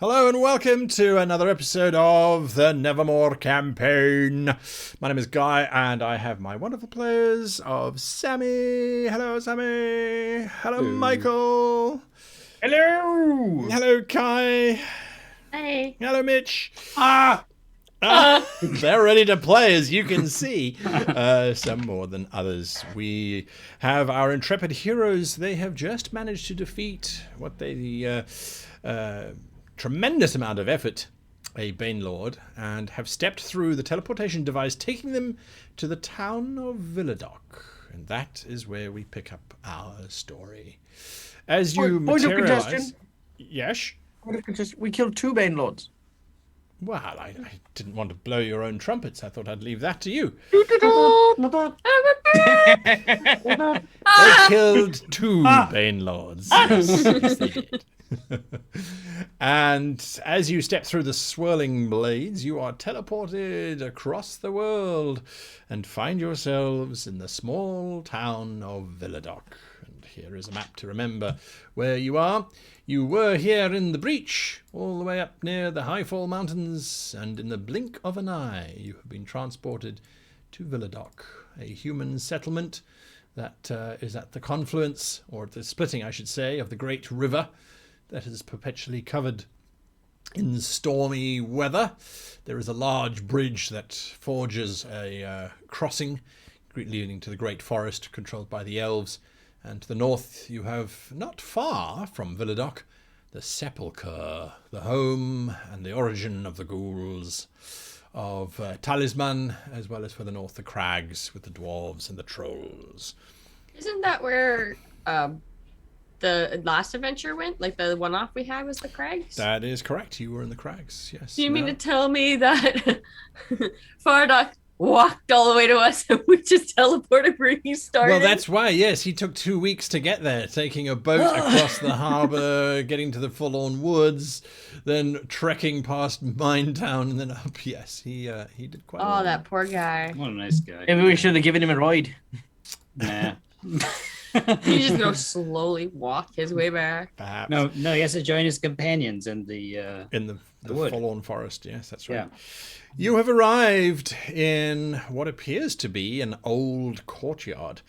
Hello and welcome to another episode of the Nevermore Campaign. My name is Guy and I have my wonderful players of Sammy. Hello, Sammy. Hello, Michael. Hello. Hello, Kai. Hey. Hello, Mitch. They're ready to play, as you can see. Some more than others. We have our intrepid heroes. They have just managed to defeat what they... tremendous amount of effort, a Banelord, and have stepped through the teleportation device, taking them to the town of Villadoc. And that is where we pick up our story. As you materialize... Yes? We killed 2 Banelords. Well, I didn't want to blow your own trumpets. I thought I'd leave that to you. They killed 2 Banelords. Yes, they did. And as you step through the swirling blades, you are teleported across the world and find yourselves in the small town of Villadoc. And here is a map to remember where you are. You were here in the breach, all the way up near the Highfall Mountains, and in the blink of an eye you have been transported to Villadoc, a human settlement that is at the confluence, or at the splitting, I should say, of the great river that is perpetually covered in stormy weather. There is a large bridge that forges a crossing leading to the great forest controlled by the elves. And to the north you have, not far from Villadoc, the Sepulchre, the home and the origin of the ghouls of Talisman, as well as for the north the crags with the dwarves and the trolls. Isn't that where the last adventure went? Like the one-off we had was the crags? That is correct. You were in the crags, yes. Do you mean to tell me that Fardoc walked all the way to us and we just teleported where he started? Well, that's why, yes. He took 2 weeks to get there, taking a boat across the harbour, getting to the Forlorn Woods, then trekking past Minetown, and then up. Yes, he did quite well. Oh, that poor guy. What a nice guy. Maybe we should have given him a ride. Nah. He's just gonna slowly walk his way back. Perhaps. No, he has to join his companions in the wood. Forlorn Forest. Yes, that's right. Yeah. You have arrived in what appears to be an old courtyard,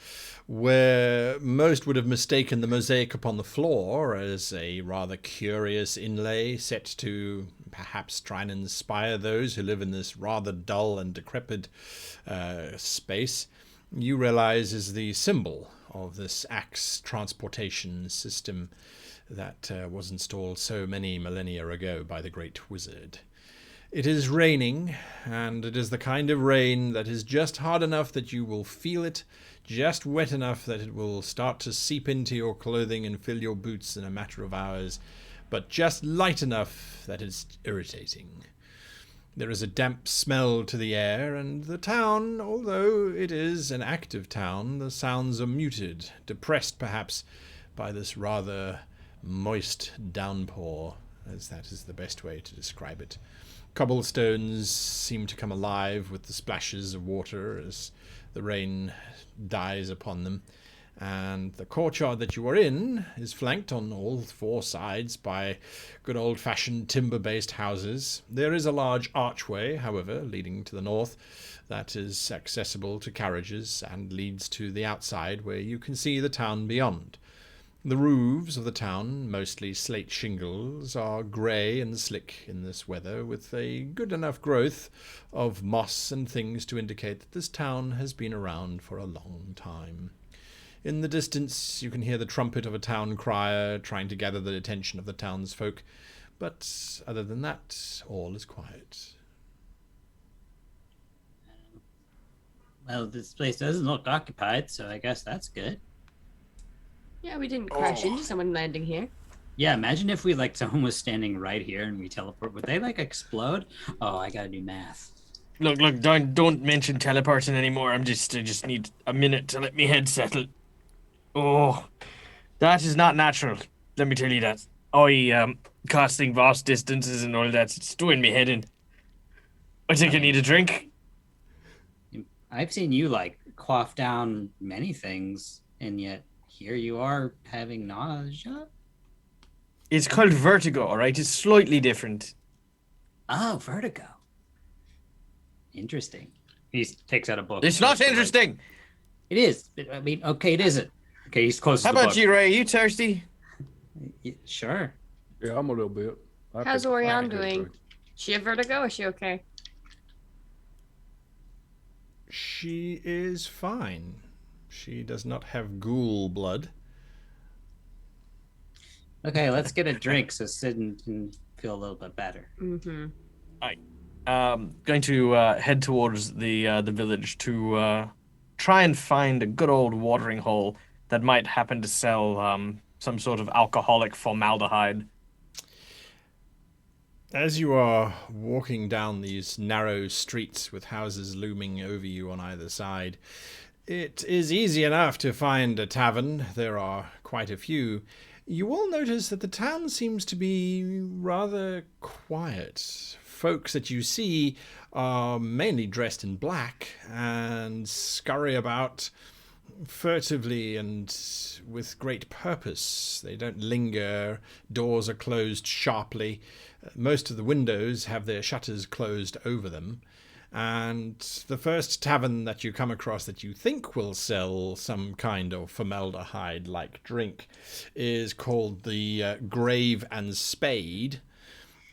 where most would have mistaken the mosaic upon the floor as a rather curious inlay set to perhaps try and inspire those who live in this rather dull and decrepit space. You realize is the symbol of this axe transportation system that was installed so many millennia ago by the great wizard. It is raining, and it is the kind of rain that is just hard enough that you will feel it, just wet enough that it will start to seep into your clothing and fill your boots in a matter of hours, but just light enough that it's irritating. There is a damp smell to the air, and the town, although it is an active town, the sounds are muted, depressed perhaps by this rather moist downpour, as that is the best way to describe it. Cobblestones seem to come alive with the splashes of water as the rain dies upon them. And the courtyard that you are in is flanked on all 4 sides by good old-fashioned timber-based houses. There is a large archway, however, leading to the north that is accessible to carriages and leads to the outside where you can see the town beyond. The roofs of the town, mostly slate shingles, are grey and slick in this weather, with a good enough growth of moss and things to indicate that this town has been around for a long time. In the distance you can hear the trumpet of a town crier trying to gather the attention of the townsfolk, but other than that, all is quiet. Well, this place doesn't look occupied, so I guess that's good. Yeah, we didn't crash into someone landing here. Yeah, imagine if someone was standing right here and we teleport. Would they explode? Oh, I gotta do math. Look, don't mention teleporting anymore. I just need a minute to let me head settle. Oh, that is not natural. Let me tell you that. Casting vast distances and all that, it's doing me head in. I think I need a drink. I've seen you quaff down many things, and yet here you are having nausea. It's called Vertigo, all right? It's slightly different. Oh, Vertigo. Interesting. He takes out a book. It's not interesting. It is. I mean, okay, it isn't. Okay, he's close to How the about book. you, Ray? You thirsty? Sure. Yeah, I'm a little bit. How's Orion doing? She have vertigo or is she okay? She is fine. She does not have ghoul blood. Okay, let's get a drink so Sid can feel a little bit better. Mm-hmm. Going to head towards the village to try and find a good old watering hole that might happen to sell some sort of alcoholic formaldehyde. As you are walking down these narrow streets with houses looming over you on either side, it is easy enough to find a tavern. There are quite a few. You will notice that the town seems to be rather quiet. Folks that you see are mainly dressed in black and scurry about furtively and with great purpose. They don't linger. Doors are closed sharply. Most of the windows have their shutters closed over them. And the first tavern that you come across that you think will sell some kind of formaldehyde-like drink is called the Grave and Spade.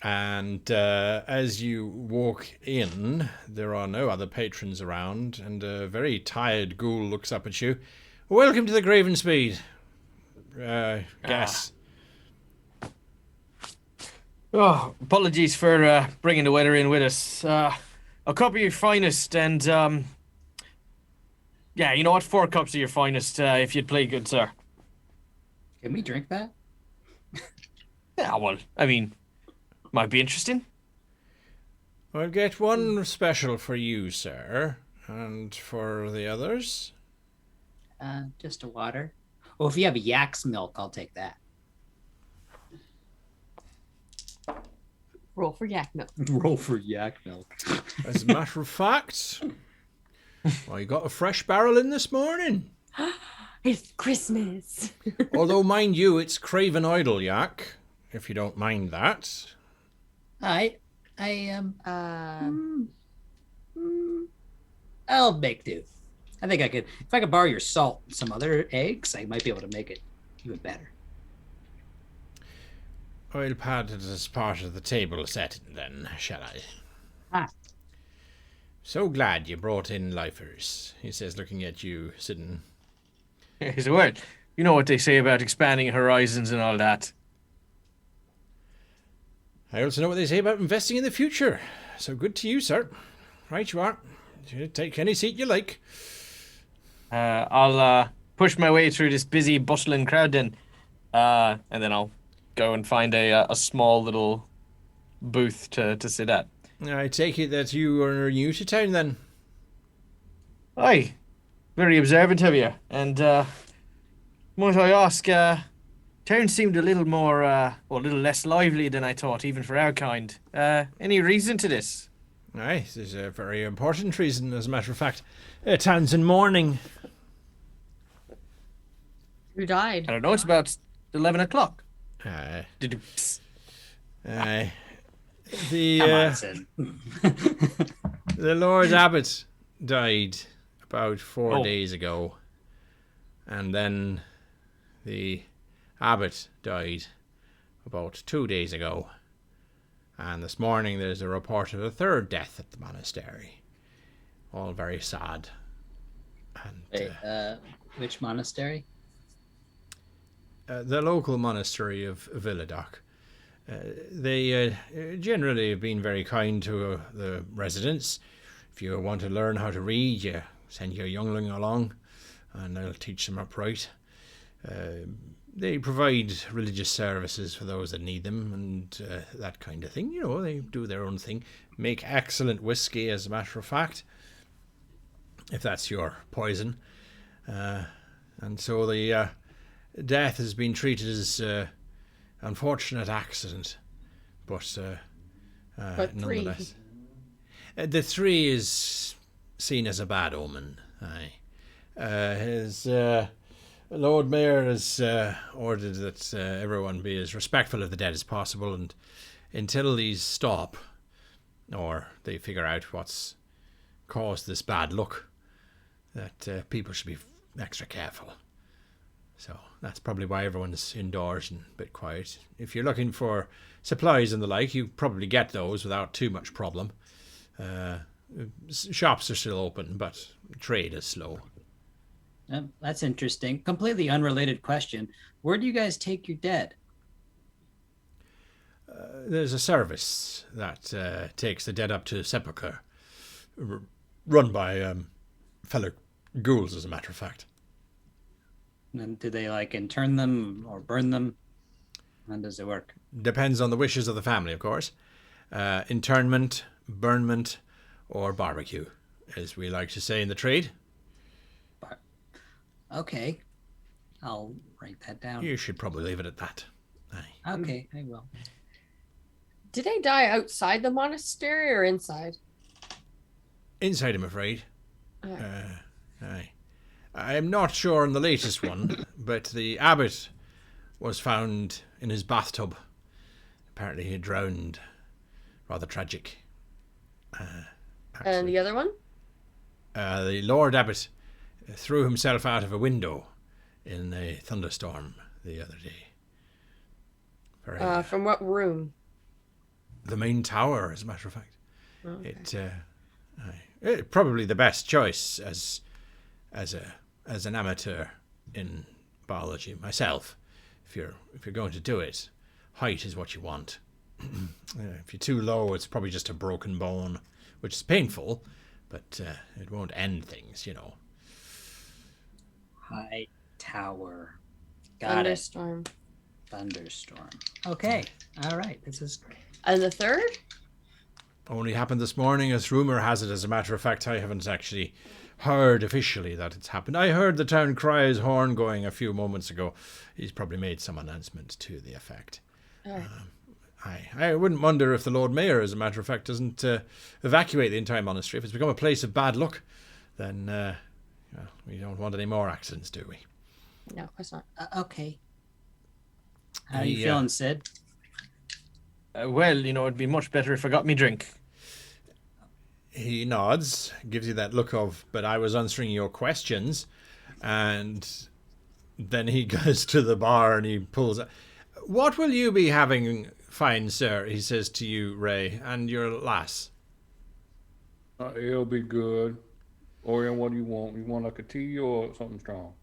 And as you walk in, there are no other patrons around, and a very tired ghoul looks up at you. Welcome to the Grave and Spade. Guess. Oh, apologies for bringing the weather in with us. A cup of your finest, and yeah, you know what? 4 cups of your finest, if you'd play good, sir. Can we drink that? Yeah, well, I mean, might be interesting. I'll get one special for you, sir, and for the others. Just a water. Well, if you have yak's milk, I'll take that. Roll for yak milk. Roll for yak milk. As a matter of fact, I got a fresh barrel in this morning. It's Christmas. Although, mind you, it's Craven Idle yak, if you don't mind that. I I'll make do. I think I could. If I could borrow your salt and some other eggs, I might be able to make it even better. I'll pad it as part of the table setting then, shall I? Ah. So glad you brought in lifers, he says, looking at you, sitting. Here's a word. You know what they say about expanding horizons and all that. I also know what they say about investing in the future. So good to you, sir. Right you are. Take any seat you like. I'll push my way through this busy, bustling crowd then, and then I'll go and find a small little booth to sit at. I take it that you are new to town then. Aye, very observant of you. And might I ask, town seemed a little more, a little less lively than I thought, even for our kind. Any reason to this? Aye, there's a very important reason, as a matter of fact. Town's in mourning. Who died? I don't know, it's about 11 o'clock. Aye. Aye. The, Come on, Sid. the Lord Abbot died about 4 Oh. days ago. And then the Abbot died about 2 days ago. And this morning there's a report of a third death at the monastery. All very sad. And Wait, which monastery? the local monastery of Villadoc. They generally have been very kind to the residents. If you want to learn how to read, you send your youngling along and they'll teach them upright. They provide religious services for those that need them and that kind of thing. You know, they do their own thing. Make excellent whiskey, as a matter of fact, if that's your poison. And so the death has been treated as unfortunate accident, but nonetheless. The 3 is seen as a bad omen. Aye. His Lord Mayor has ordered that everyone be as respectful of the dead as possible, and until these stop, or they figure out what's caused this bad luck, that people should be extra careful. So that's probably why everyone's indoors and a bit quiet. If you're looking for supplies and the like, you probably get those without too much problem. Shops are still open, but trade is slow. That's interesting. Completely unrelated question. Where do you guys take your dead? There's a service that takes the dead up to sepulchre, run by fellow ghouls, as a matter of fact. And do they like intern them or burn them? How does it work? Depends on the wishes of the family, of course. Internment, burnment, or barbecue, as we like to say in the trade. Okay. I'll write that down. You should probably leave it at that. Aye. Okay, I will. Did they die outside the monastery or inside? Inside, I'm afraid. Okay. Aye. I'm not sure on the latest one, but the Abbot was found in his bathtub. Apparently he drowned. Rather tragic. And the other one? The Lord Abbot threw himself out of a window in a thunderstorm the other day. From what room? The main tower, as a matter of fact. Okay. It probably the best choice as an amateur in biology myself. If you're going to do it, height is what you want. If you're too low, it's probably just a broken bone, which is painful, but it won't end things, you know. High tower. Got Thunderstorm. it. Thunderstorm. Okay. All right. This is great. And the third? Only happened this morning, as rumour has it. As a matter of fact, I haven't actually heard officially that it's happened. I heard the town cry's horn going a few moments ago. He's probably made some announcement to the effect. Oh. I wouldn't wonder if the Lord Mayor, as a matter of fact, doesn't evacuate the entire monastery. If it's become a place of bad luck, then we don't want any more accidents, do we? No, of course not. Okay. How are you feeling, Sid? Well, it'd be much better if I got me drink. He nods, gives you that look of, but I was answering your questions, and then he goes to the bar and he pulls out. What will you be having, fine sir, he says to you, Ray, and your lass? It'll be good. Orion, what do you want? You want like a tea or something strong?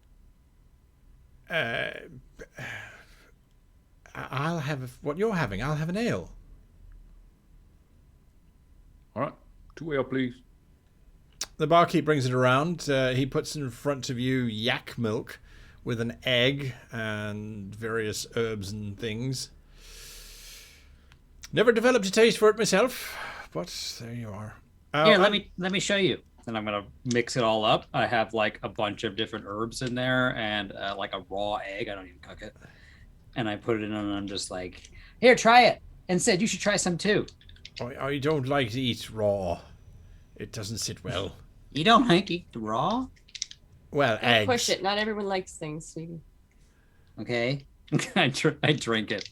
I'll have what you're having. I'll have an ale. All right. 2 ale, please. The barkeep brings it around. He puts in front of you yak milk with an egg and various herbs and things. Never developed a taste for it myself, but there you are. Here, let me show you. And I'm gonna mix it all up. I have like a bunch of different herbs in there and like a raw egg. I don't even cook it. And I put it in and I'm just like, here, try it. And said you should try some too. I don't like to eat raw. It doesn't sit well. You don't like to eat raw? Well, Don't eggs. push it. Not everyone likes things, sweetie. Okay. I drink it.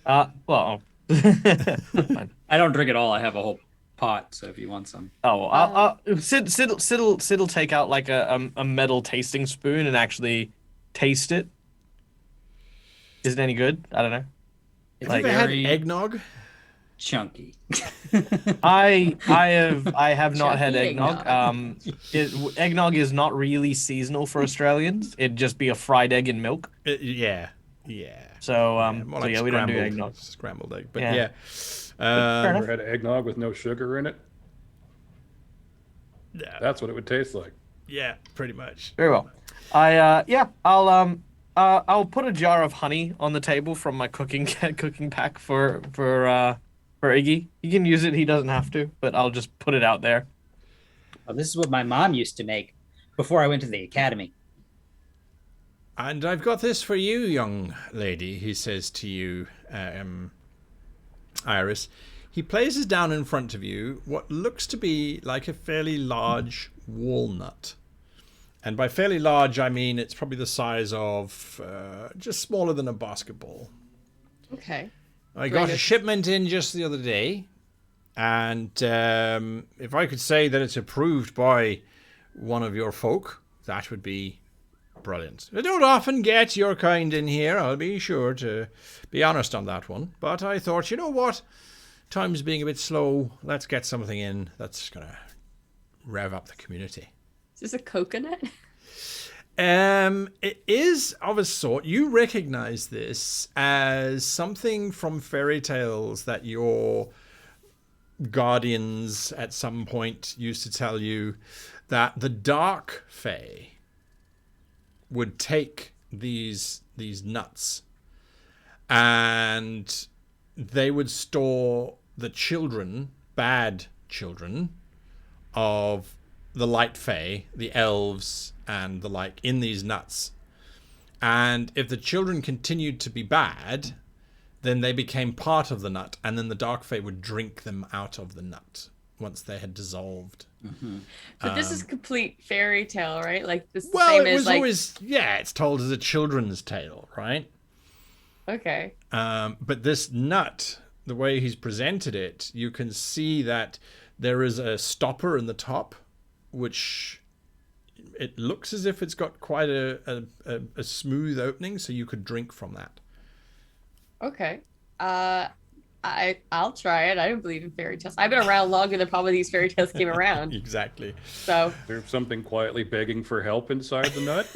Well. I don't drink it all. I have a whole pot, so if you want some. Sid'll take out like a metal tasting spoon and actually taste it. Is it any good? I don't know. Have you ever had eggnog? Chunky. I have not had Chunky eggnog. Eggnog is not really seasonal for Australians. It'd just be a fried egg in milk. Yeah. So More like we don't do eggnog. Scrambled egg, but Yeah. Ever had eggnog with no sugar in it? Yeah, That's what it would taste like. yeah, pretty much. Very well. I'll put a jar of honey on the table from my cooking pack for Iggy. He can use it. He doesn't have to, but I'll just put it out there. Oh, this is what my mom used to make before I went to the academy. And I've got this for you, young lady, he says to you, Iris. He places down in front of you what looks to be like a fairly large walnut. And by fairly large, I mean it's probably the size of just smaller than a basketball. Okay. I got a shipment in just the other day, and if I could say that it's approved by one of your folk, that would be brilliant. I don't often get your kind in here, I'll be sure to be honest on that one. But I thought, you know what? Time's being a bit slow. Let's get something in that's going to rev up the community. Is this a coconut? It is of a sort. You recognize this as something from fairy tales that your guardians at some point used to tell you, that the dark fae would take these nuts and they would store the children, bad children of the light fae, the elves and the like, in these nuts. And if the children continued to be bad, then they became part of the nut, and then the dark fae would drink them out of the nut once they had dissolved. Mm-hmm. But this is complete fairy tale, right? Like this. Well, same it was as, like... always, it's told as a children's tale, right? Okay. But this nut, the way he's presented it, you can see that there is a stopper in the top, which it looks as if it's got quite a smooth opening, so you could drink from that. Okay. I'll try it. I don't believe in fairy tales. I've been around longer than probably these fairy tales came around. Exactly. So There's something quietly begging for help inside the nut.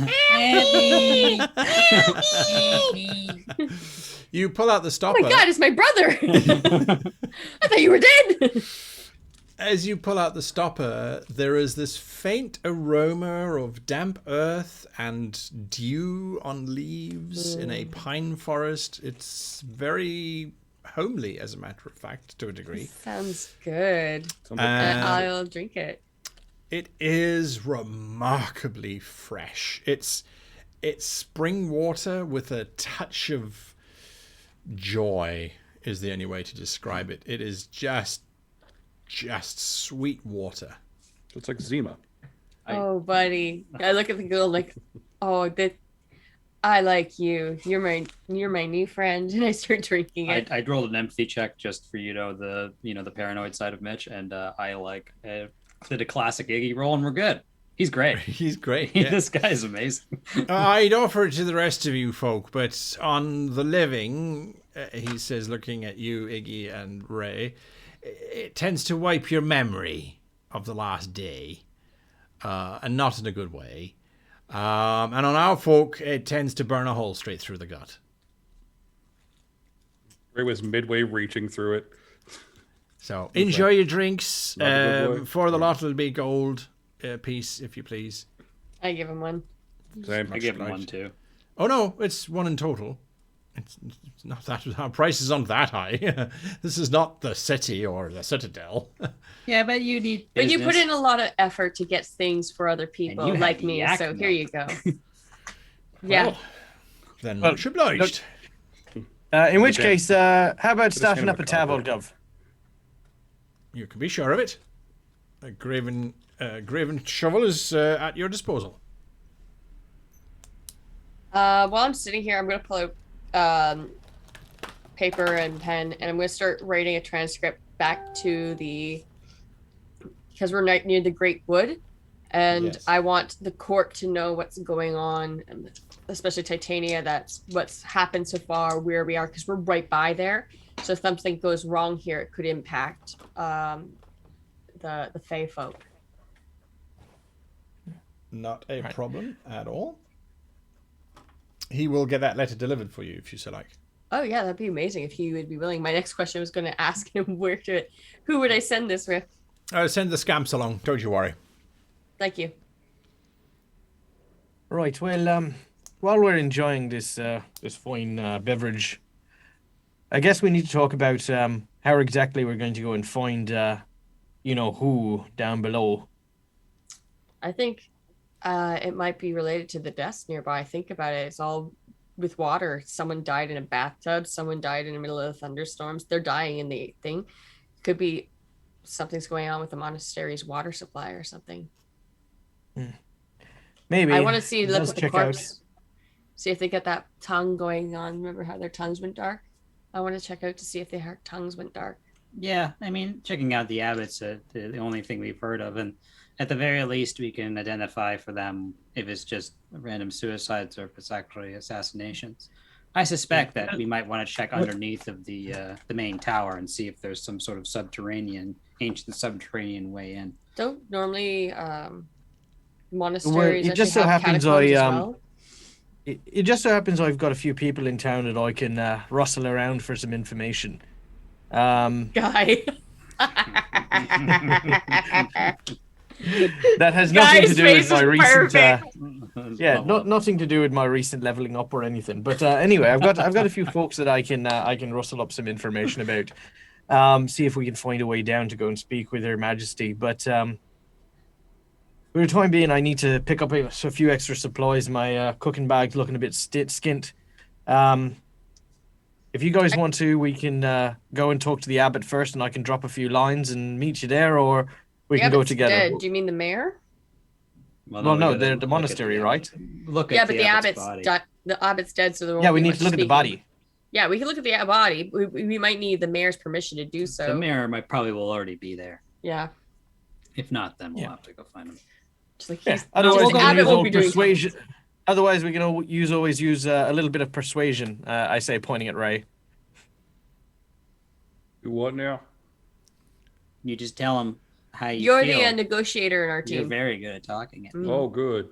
You pull out the oh stopper. my god, it's my brother. I thought you were dead. As you pull out the stopper, there is this faint aroma of damp earth and dew on leaves in a pine forest. It's very homely, as a matter of fact, to a degree. Sounds good. And I'll drink it. it is remarkably fresh. It's spring water with a touch of joy, is the only way to describe it. It is just sweet water. It's like Zima. Oh, buddy. I look at the girl like, oh, I like you. You're my new friend, and I start drinking it. I rolled an empathy check just for the paranoid side of Mitch, and I did a classic Iggy roll, and we're good. He's great. He's great. Yeah. This guy is amazing. I'd offer it to the rest of you folk, but on the living, he says, looking at you, Iggy and Ray, it tends to wipe your memory of the last day, and not in a good way. And on our folk, it tends to burn a hole straight through the gut. Ray was midway reaching through it. So enjoy your drinks. Not a good boy. For the lot, it'll be gold piece, if you please. I give him one. Same. I give him one too. Oh no, it's one in total. It's not that our prices aren't that high. This is not the city or the citadel. Yeah, but you need. But you put in a lot of effort to get things for other people you like have me, yak so milk. here you go. Yeah. Well, then much obliged. In which Okay. case, how about Just starting kind up of a a table, combo. Gov? You can be sure of it. A graven shovel is at your disposal. While I'm sitting here, I'm gonna pull out paper and pen, and I'm gonna start writing a transcript back to because we're near the Great Wood, and Yes. I want the court to know what's going on, and especially Titania. That's what's happened so far, where we are, because we're right by there. So if something goes wrong here, it could impact the Fae folk. Not a Right. problem at all. He will get that letter delivered for you if you so like. Oh yeah, that'd be amazing if he would be willing. My next question was going to ask him who would I send this with? Send the scamps along. Don't you worry. Thank you. Right. Well, while we're enjoying this fine beverage, I guess we need to talk about how exactly we're going to go and find, who down below. I think it might be related to the deaths nearby. Think about it. It's all with water. Someone died in a bathtub. Someone died in the middle of the thunderstorms. They're dying in the thing. Could be something's going on with the monastery's water supply or something. Maybe. I want to see, look Let's at the check out. corpse. See if they get that tongue going on. Remember how their tongues went dark? I want to check out to see if their tongues went dark. Yeah, I mean, checking out the Abbots, the only thing we've heard of, and at the very least, we can identify for them if it's just random suicides or if it's actually assassinations. I suspect that we might want to check underneath of the main tower and see if there's some sort of ancient subterranean way in. Don't normally monasteries It just actually so have happens catacombs as well? It just so happens I've got a few people in town that I can rustle around for some information. Guy. That has nothing to Guy's do with face my is recent perfect. nothing to do with my recent leveling up or anything. But anyway, I've got a few folks that I can rustle up some information about. See if we can find a way down to go and speak with Her Majesty. But for the time being, I need to pick up a few extra supplies. My cooking bag's looking a bit skint. If you guys want to, we can go and talk to the Abbot first, and I can drop a few lines and meet you there, or we can go Abbot's together. dead. Do you mean the mayor? Well, no, they're the monastery, right? Look at Yeah, but the Abbot's Abbot's body. the Abbot's dead, so there won't Yeah, we be need much to look at the speaking. body. Yeah, we can look at the body. We might need the mayor's permission to do so. The mayor probably will already be there. Yeah. If not, then we'll Yeah. have to go find him. Just like Yeah. he's, Otherwise, just we can Abbot use won't all be doing persuasion. Otherwise, we can always use a little bit of persuasion. I say, pointing at Ray. Do what now? You just tell him how you You're feel. the negotiator in our You're team. very good at talking it. Mm. Oh, good.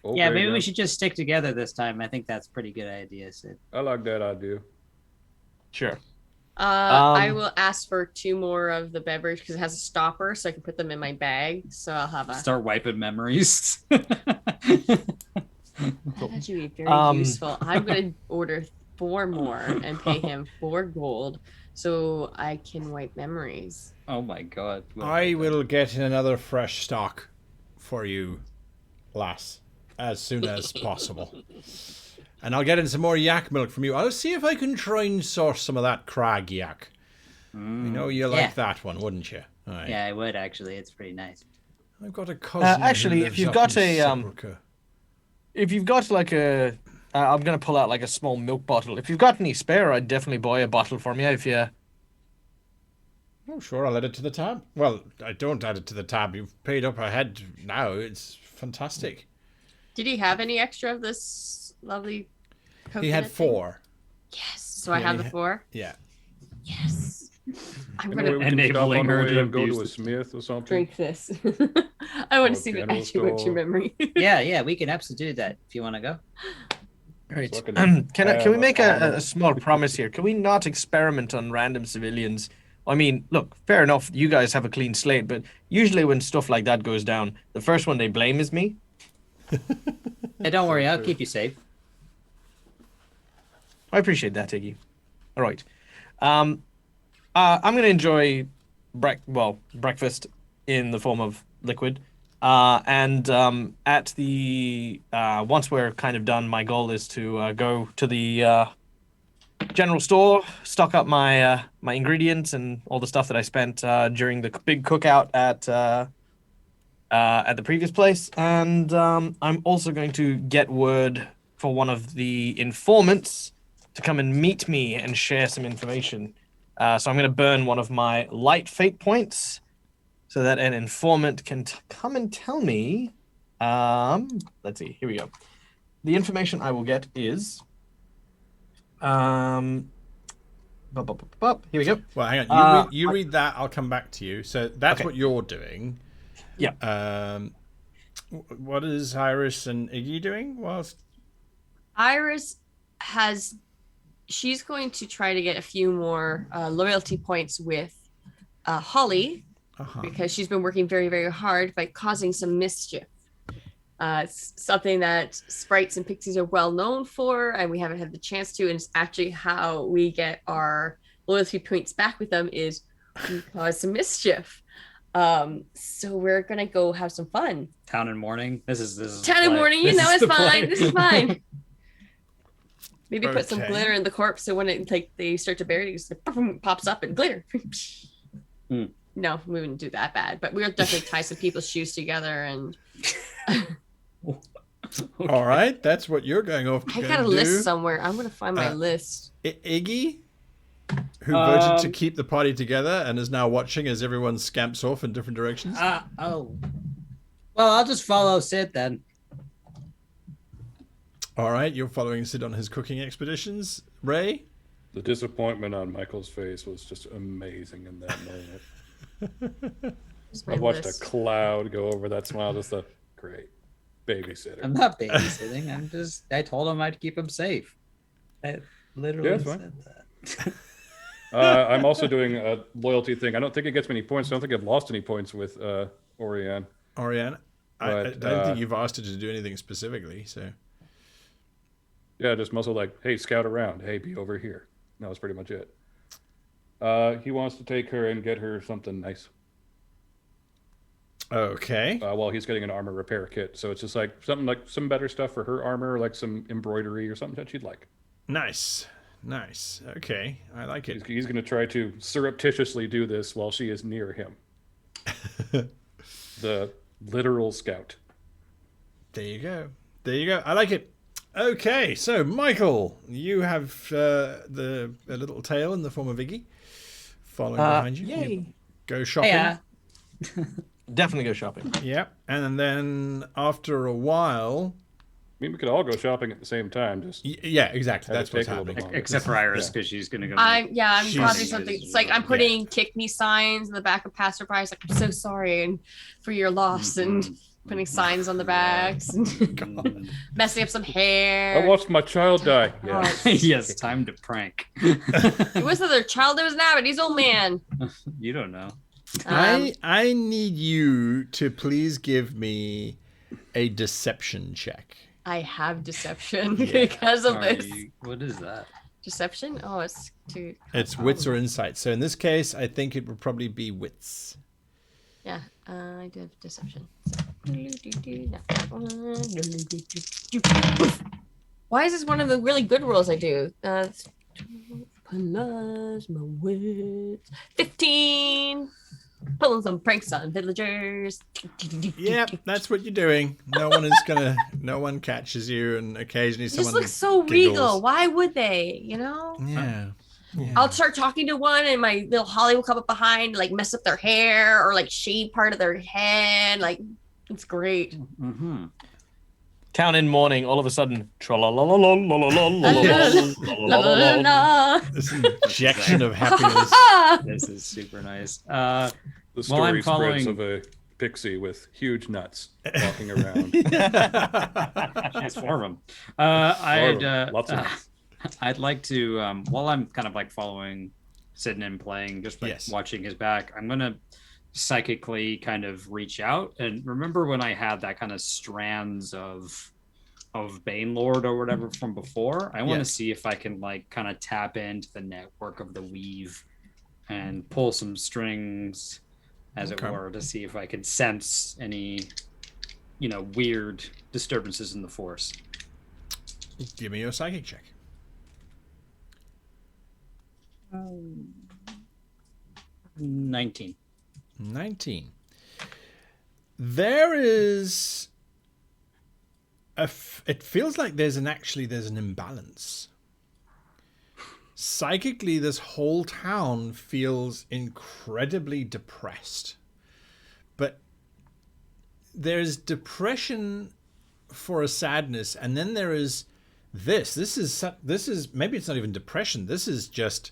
Okay, Yeah, maybe then. we should just stick together this time. I think that's a pretty good idea, Sid. I like that idea. Sure. I will ask for 2 more of the beverage because it has a stopper, so I can put them in my bag. So I'll have a. Start wiping memories. That you be very useful. I'm gonna order 4 more and pay him 4 gold, so I can wipe memories. Oh my god. I will get another fresh stock for you, lass, as soon as possible. And I'll get in some more yak milk from you. I'll see if I can try and source some of that crag yak. You know you like Yeah. that one, wouldn't you? Aye. Yeah, I would actually. It's pretty nice. I've got a cousin. Actually, who if lives you've up got in a, Sepulchre. If you've got like a, I'm gonna pull out like a small milk bottle. If you've got any spare, I'd definitely buy a bottle for me. If you. Oh, sure, I'll add it to the tab. Well, I don't add it to the tab. You've paid up ahead now. It's fantastic. Did he have any extra of this lovely? He had coconut thing? 4. Yes. So I Yeah, have he the had- 4. Yeah. Yes. I'm Anyway, gonna we can stop Enabling on the her way to and go to abuse a the- smith or something. drink this. I want Or to see what general actually went to store. memory. Yeah, we can absolutely do that if you want to go. Right. Fucking Can we make have a small promise here? Can we not experiment on random civilians? I mean, look, fair enough. You guys have a clean slate, but usually when stuff like that goes down, the first one they blame is me. Hey, don't worry, I'll keep you safe. I appreciate that, Iggy. All right. I'm going to enjoy breakfast in the form of liquid. And at the once we're kind of done, my goal is to go to the general store, stock up my my ingredients and all the stuff that I spent during the big cookout at the previous place. And I'm also going to get word for one of the informants to come and meet me and share some information. So I'm going to burn one of my light fate points so that an informant can come and tell me. Let's see. Here we go. The information I will get is. Here we go. Well, hang on. You read that. I'll come back to you. So that's Okay. what you're doing. Yeah. What is Iris and Iggy doing? Whilst Iris she's going to try to get a few more loyalty points with Holly because she's been working very, very hard by causing some mischief. It's something that sprites and pixies are well known for, and we haven't had the chance to. And it's actually how we get our loyalty points back with them is we cause some mischief. So we're gonna go have some fun. Town and morning. This is Town and play. morning, you This know, is it's the fine. play. This is fine. Maybe put some Okay. glitter in the corpse so when it they start to bury it, it just pops up and glitter. No, we wouldn't do that bad, but we'll definitely tie some people's shoes together. And All right, that's what you're going off to I go got a do. list somewhere. I'm gonna find my list. Iggy, who voted to keep the party together and is now watching as everyone scamps off in different directions. Well, I'll just follow Sid then. All right, you're following Sid on his cooking expeditions. Ray? The disappointment on Michael's face was just amazing in that moment. Here's my I watched list. a cloud go over that smile. Just a great babysitter. I'm not babysitting. I told him I'd keep him safe. I literally Yeah, that's fine. said that. I'm also doing a loyalty thing. I don't think it gets me any points. I don't think I've lost any points with Oriane. Oriane? I But, don't think you've asked her to do anything specifically, so... Yeah, just muscle like, hey, scout around. Hey, be over here. That was pretty much it. He wants to take her and get her something nice. Okay. While he's getting an armor repair kit. So it's just like something like some better stuff for her armor, like some embroidery or something that she'd like. Nice. Nice. Okay. I like it. He's going to try to surreptitiously do this while she is near him. The literal scout. There you go. There you go. I like it. Okay, so Michael, you have a little tail in the form of Iggy following behind you. Yay. You go shopping. Yeah. Definitely go shopping. Yep. And then after a while, I mean, we could all go shopping at the same time. Just yeah, exactly. Have That's it what's take a little happening. bit longer. Except for Iris, because she's gonna go. I'm She's- causing something. It's like I'm putting kick me signs in the back of passerbys. Like I'm so sorry and for your loss, and putting signs on the backs, and messing up some hair. I watched my child die. Yeah. Yes, time to prank. It wasn't their child. It was an Abbot. He's old man. You don't know. I need you to please give me a deception check. I have deception because of this. What is that? Deception? Oh, it's to. It's wits or insight. So in this case, I think it would probably be wits. Yeah, I did deception. Why is this one of the really good rolls I do? Plus my wits. 15. Pulling some pranks on villagers. Yep, that's what you're doing. No one catches you, and occasionally It someone just looks so giggles. regal. Why would they? You know? Yeah. I'll start talking to one, and my little Holly will come up behind, like mess up their hair or like shave part of their head. Like it's great. Mm-hmm. Town in mourning, all of a sudden. This injection of happiness. This is super nice. The Well, story I'm spreads following- of a pixie with huge nuts walking around. Transform him. Lots of nuts. I'd like to, while I'm kind of like following Sidney and playing, just like Yes. watching his back, I'm going to psychically kind of reach out. And remember when I had that kind of strands of Banelord or whatever from before? I want to Yes. see if I can like kind of tap into the network of the weave and pull some strings, as Okay. it were, to see if I can sense any, weird disturbances in the force. Give me your psychic check. 19. 19. There is it feels like there's an imbalance. Psychically, this whole town feels incredibly depressed. But there's depression for a sadness, and then there is this. This is maybe it's not even depression. This is just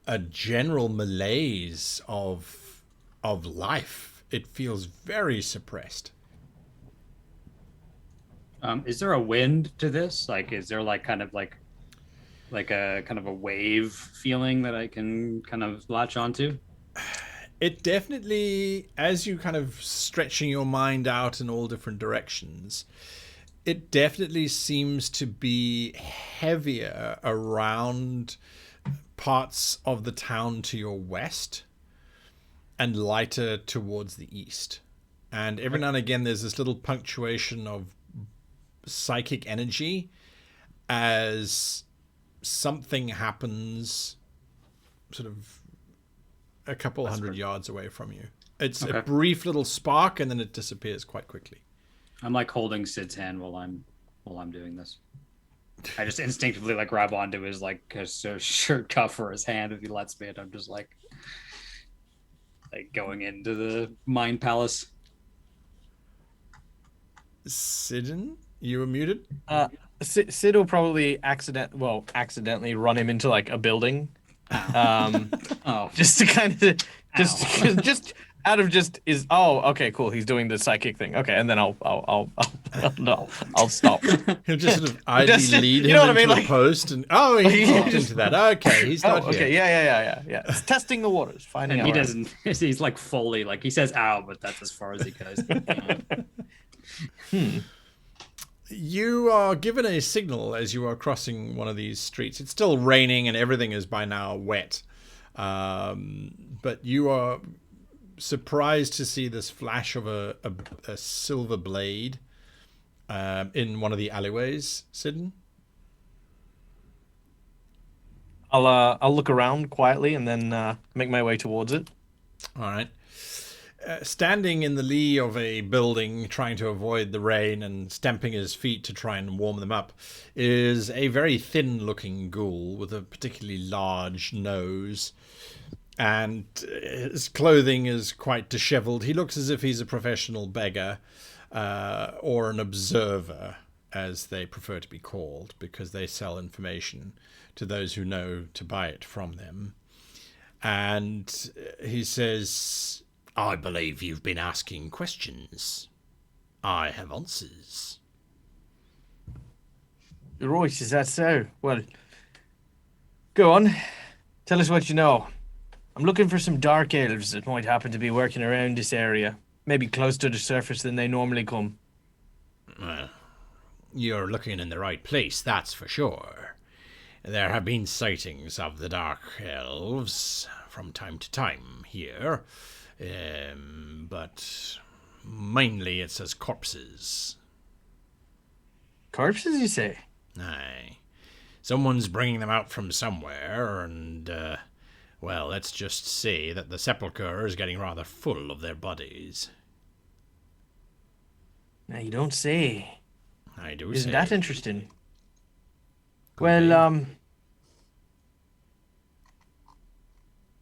a general malaise of life. It feels very suppressed. Is there a wind to this? Like, is there like kind of like a kind of a wave feeling that I can kind of latch onto? It definitely, as you kind of stretching your mind out in all different directions, it definitely seems to be heavier around parts of the town to your west and lighter towards the east. And every now and again, there's this little punctuation of psychic energy as something happens sort of a couple hundred good. yards away from you. It's Okay. a brief little spark, and then it disappears quite quickly. I'm like holding Sid's hand while I'm doing this. I just instinctively like grab onto his like his shirt cuff or his hand if he lets me, and I'm just like going into the mind palace. Sidon, you were muted. Sid will probably accidentally run him into like a building, Oh, just to kind of just out of just is okay, cool, he's doing the psychic thing, okay, and then I'll stop. He'll just sort of idly lead him you know what I into mean? a Like, post, and he walked into that. Okay, he's not here. okay, yeah. It's testing the waters, finding and out. he doesn't. He's like fully like he says "ow," but that's as far as he goes. You are given a signal as you are crossing one of these streets. It's still raining and everything is by now wet. But you are surprised to see this flash of a silver blade in one of the alleyways, Sidon. I'll look around quietly and then make my way towards it. All right. Standing in the lee of a building, trying to avoid the rain and stamping his feet to try and warm them up, is a very thin-looking ghoul with a particularly large nose. And his clothing is quite disheveled. He looks as if he's a professional beggar or an observer, as they prefer to be called, because they sell information to those who know to buy it from them. And he says, "I believe you've been asking questions. I have answers." Right, is that so? Well, go on. Tell us what you know. I'm looking for some dark elves that might happen to be working around this area. Maybe closer to the surface than they normally come. Well, you're looking in the right place, that's for sure. There have been sightings of the dark elves from time to time here, but mainly it's as corpses. Corpses, you say? Aye. Someone's bringing them out from somewhere, and, well, let's just say that the sepulchre is getting rather full of their bodies. Now, you don't say. I do Isn't say. that interesting? Could Well, be.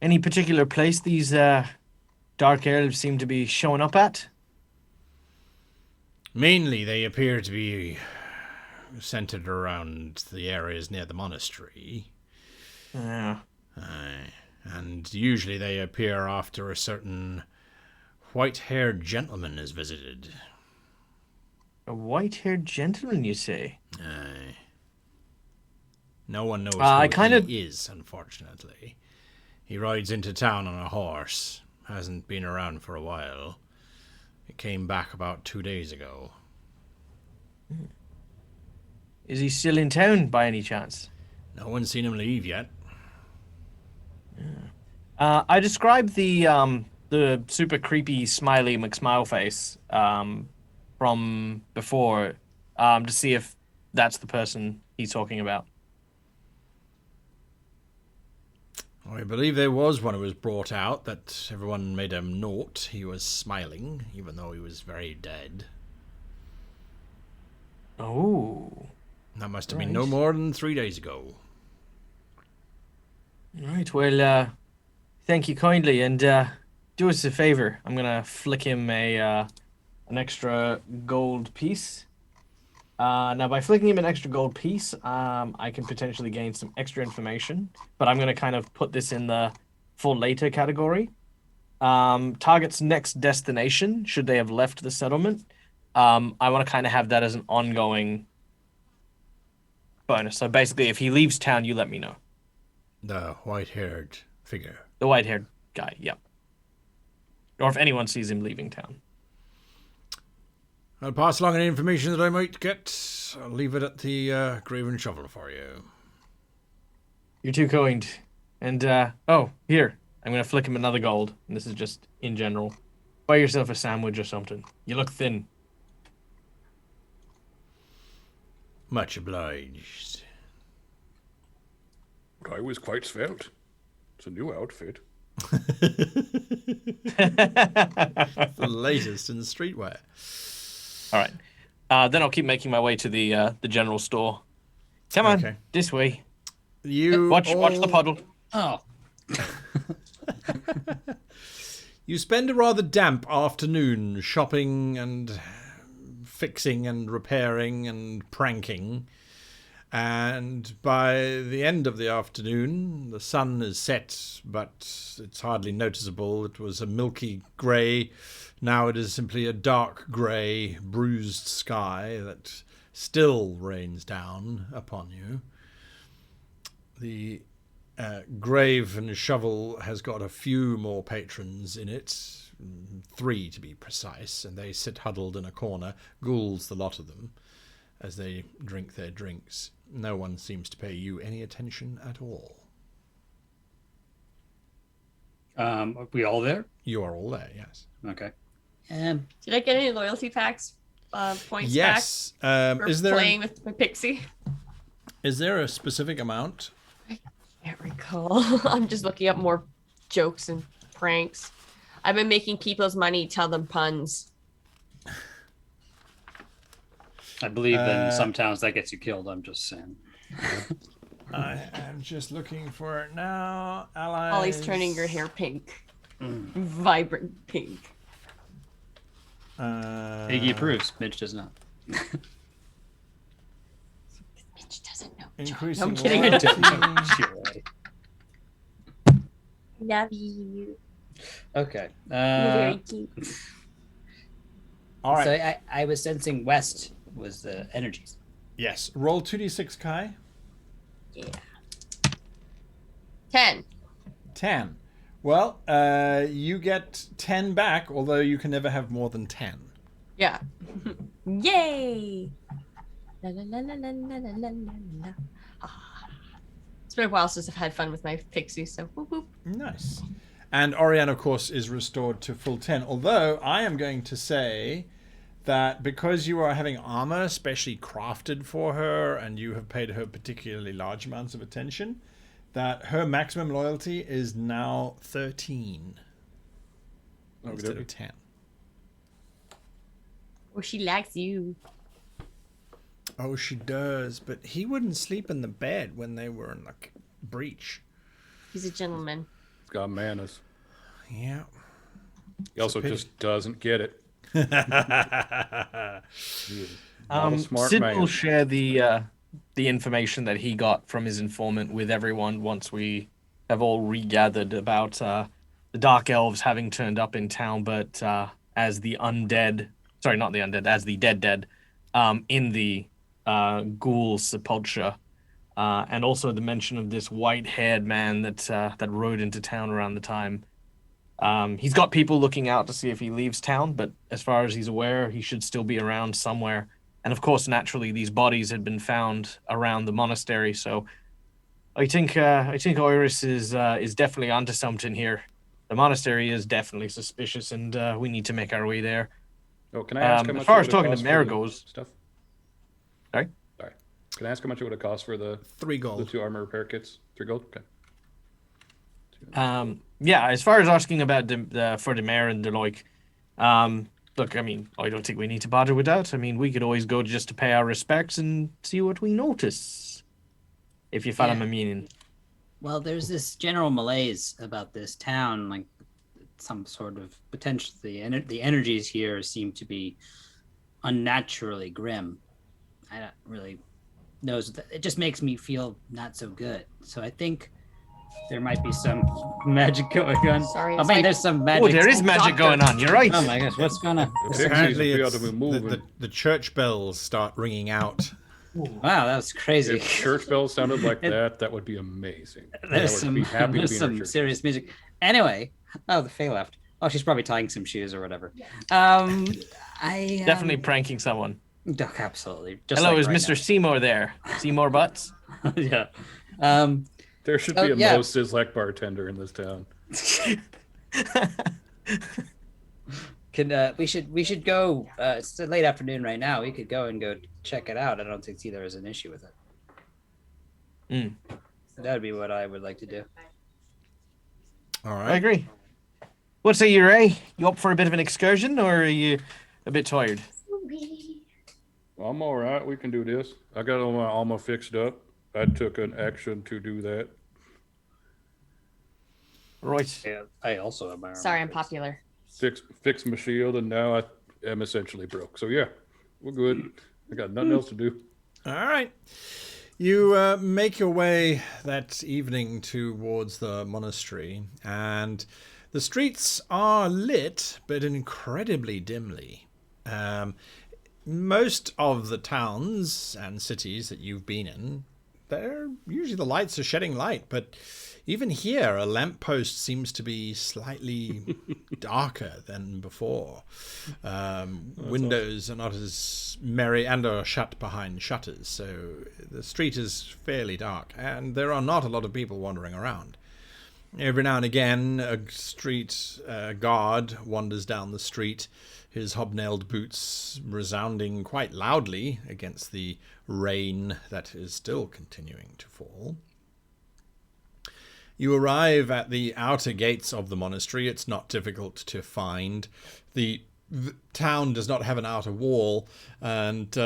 any particular place these dark elves seem to be showing up at? Mainly, they appear to be centered around the areas near the monastery. Yeah. Aye. And usually they appear after a certain white-haired gentleman is visited. A white-haired gentleman, you say? Aye. No one knows I who kind of- he is, unfortunately. He rides into town on a horse. Hasn't been around for a while. He came back about 2 days ago. Is he still in town by any chance? No one's seen him leave yet. I described the super creepy smiley McSmileface from before to see if that's the person he's talking about. I believe there was one who was brought out that everyone made him note he was smiling, even though he was very dead. Oh. That must have been no Right. more than 3 days ago. Right, well, thank you kindly, and do us a favor. I'm gonna flick him an extra gold piece. Now, by flicking him an extra gold piece, I can potentially gain some extra information, but I'm gonna kind of put this in the for later category. Target's next destination, should they have left the settlement. I want to kind of have that as an ongoing bonus. So basically, if he leaves town, you let me know. The white-haired figure. The white-haired guy, yep. Or if anyone sees him leaving town. I'll pass along any information that I might get. I'll leave it at the Graven Shovel for you. You're too kind. And, here. I'm going to flick him another gold. And this is just in general. Buy yourself a sandwich or something. You look thin. Much obliged. I was quite svelte. It's a new outfit. The latest in streetwear. All right. Then I'll keep making my way to the general store. Come on, Okay. this way. You Watch the puddle. Oh, You spend a rather damp afternoon shopping and fixing and repairing and pranking. And by the end of the afternoon, the sun is set, but it's hardly noticeable. It was a milky grey. Now it is simply a dark grey, bruised sky that still rains down upon you. The grave and shovel has got a few more patrons in it, 3 to be precise, and they sit huddled in a corner, ghouls the lot of them, as they drink their drinks. No one seems to pay you any attention at all. are we all there? You are all there, yes. Okay. Did I get any loyalty packs points Yes. back for Is there playing with my pixie? is there a specific amount? I can't recall. I'm just looking up more jokes and pranks. I've been making people's money tell them puns. I believe in some towns that gets you killed. I'm just saying. I am just looking for it now. Allies. Ollie's turning your hair pink. Vibrant pink. Iggy approves. Mitch does not. Mitch doesn't know. Increasing I'm kidding. loyalty. Sure. Love you. Okay. You're very cute. All right. So I was sensing west was the energies. Yes. Roll 2d6, Kai. Yeah. 10. 10. Well, you get 10 back, although you can never have more than 10. Yeah. Yay! La, la, la, la, la, la, la, la, la. Ah. It's been a while since I've had fun with my pixie, so whoop whoop. Nice. And Oriane, of course, is restored to full 10. Although I am going to say that because you are having armor specially crafted for her and you have paid her particularly large amounts of attention, that her maximum loyalty is now 13 instead of 10. Oh, she likes you. Oh, she does, but he wouldn't sleep in the bed when they were in the breach. He's a gentleman. He's got manners. Yeah. He also pity. just doesn't get it. He is not a smart Sid man. will share the information that he got from his informant with everyone once we have all regathered about the Dark Elves having turned up in town, but as the undead, sorry, not the undead, as the dead, in the ghoul sepulchre, and also the mention of this white-haired man that rode into town around the time. He's got people looking out to see if he leaves town, but as far as he's aware, he should still be around somewhere. And of course, naturally, these bodies had been found around the monastery, so I think Iris is definitely onto something here. The monastery is definitely suspicious, and we need to make our way there. Oh, can I ask how much as far it as would talking to cost Mare for the goes, stuff? Sorry? Sorry. Can I ask how much it would have cost for the 3 gold. 2 armor repair kits? 3 gold? Okay. yeah, as far as asking about for the mayor and the like, look, I mean, I don't think we need to bother with that. I mean, we could always go just to pay our respects and see what we notice, if you follow my meaning. Well, there's this general malaise about this town, like some sort of potential. The energies here seem to be unnaturally grim. I don't really know. It just makes me feel not so good. So I think there might be some magic going on. Sorry, I it's mean, like- there's some magic. Oh, there is magic going on. You're right. Oh my gosh, what's going on? Apparently, Pixies it's appear to be moving. the church bells start ringing out. Wow, that was crazy. If church bells sounded like that would be amazing. There's I would some, be happy to there's be in some your church. serious music. Anyway, oh, the Fae left. Oh, she's probably tying some shoes or whatever. I Definitely pranking someone. absolutely. Just Hello, like is right Mr. Seymour there? Seymour Butts? now. Yeah. There should be a yeah. Mo Sizlek bartender in this town. We should go. It's a late afternoon right now. We could go and go check it out. I don't see there is an issue with it. Mm. That would be what I would like to do. All I right. agree. What say you, Ray? You up for a bit of an excursion, or are you a bit tired? I'm all right. We can do this. I got all my armor fixed up. I took an action to do that. Right. Yeah, I also have my armor Sorry, I'm fixed. popular. Fix my shield, and now I am essentially broke. So yeah, we're good. I got nothing else to do. All right. You make your way that evening towards the monastery, and the streets are lit, but incredibly dimly. Most of the towns and cities that you've been in, they're usually the lights are shedding light, but even here, a lamppost seems to be slightly darker than before. Windows are not as merry and are shut behind shutters, so the street is fairly dark, and there are not a lot of people wandering around. Every now and again, a street guard wanders down the street, his hobnailed boots resounding quite loudly against the rain that is still continuing to fall. You arrive at the outer gates of the monastery. It's not difficult to find. The town does not have an outer wall, and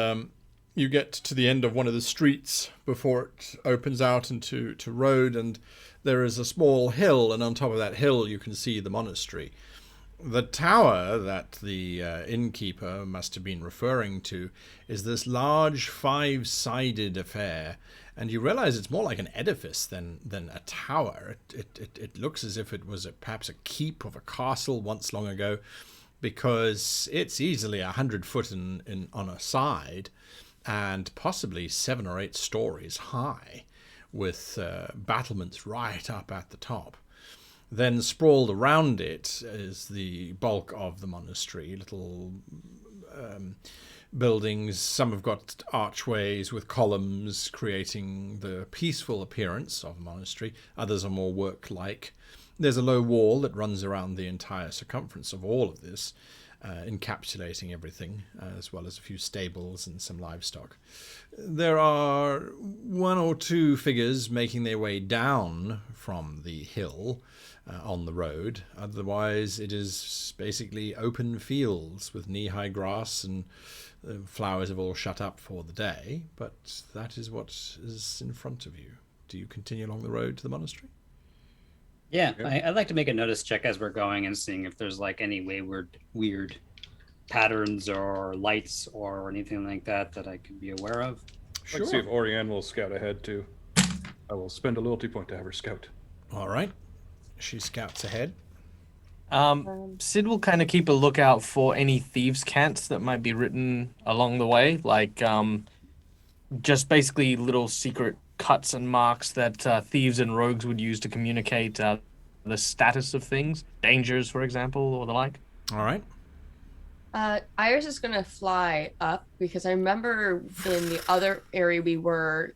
you get to the end of one of the streets before it opens out into road, and there is a small hill, and on top of that hill you can see the monastery. The tower that the innkeeper must have been referring to is this large 5-sided affair, and you realize it's more like an edifice than a tower. It looks as if it was perhaps a keep of a castle once long ago, because it's easily 100 foot on a side, and possibly 7 or 8 stories high, with battlements right up at the top. Then sprawled around it is the bulk of the monastery, little buildings. Some have got archways with columns creating the peaceful appearance of a monastery. Others are more work-like. There's a low wall that runs around the entire circumference of all of this, encapsulating everything, as well as a few stables and some livestock. There are 1 or 2 figures making their way down from the hill on the road. Otherwise, it is basically open fields with knee-high grass, and the flowers have all shut up for the day. But that is what is in front of you. Do you continue along the road to the monastery? Yeah, I'd like to make a notice check as we're going and seeing if there's like any weird patterns or lights or anything like that I could be aware of. Sure. Let's see if Orianne will scout ahead too. I will spend a loyalty point to have her scout. All right. She scouts ahead. Sid will kind of keep a lookout for any thieves' cants that might be written along the way, like just basically little secret cuts and marks that thieves and rogues would use to communicate the status of things, dangers, for example, or the like. All right. Iris is going to fly up, because I remember in the other area we were,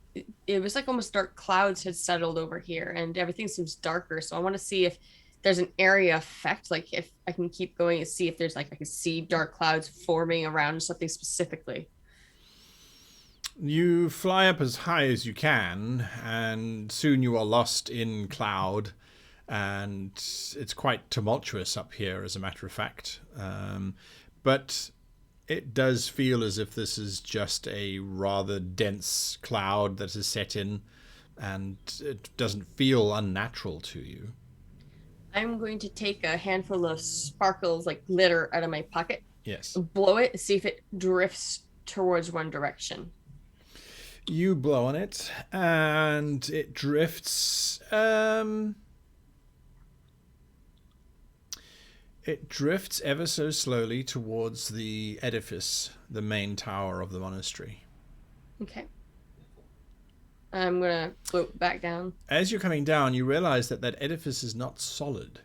it was like almost dark clouds had settled over here, and everything seems darker. So I want to see if there's an area effect, like if I can keep going and see if there's like I can see dark clouds forming around something specifically. You fly up as high as you can, and soon you are lost in cloud, and it's quite tumultuous up here, as a matter of fact. But it does feel as if this is just a rather dense cloud that is set in, and it doesn't feel unnatural to you. I'm going to take a handful of sparkles, like glitter, out of my pocket. Yes. Blow it, see if it drifts towards one direction. You blow on it, and it drifts. It drifts ever so slowly towards the edifice, the main tower of the monastery. Okay. I'm going to float back down. As you're coming down, you realize that edifice is not solid.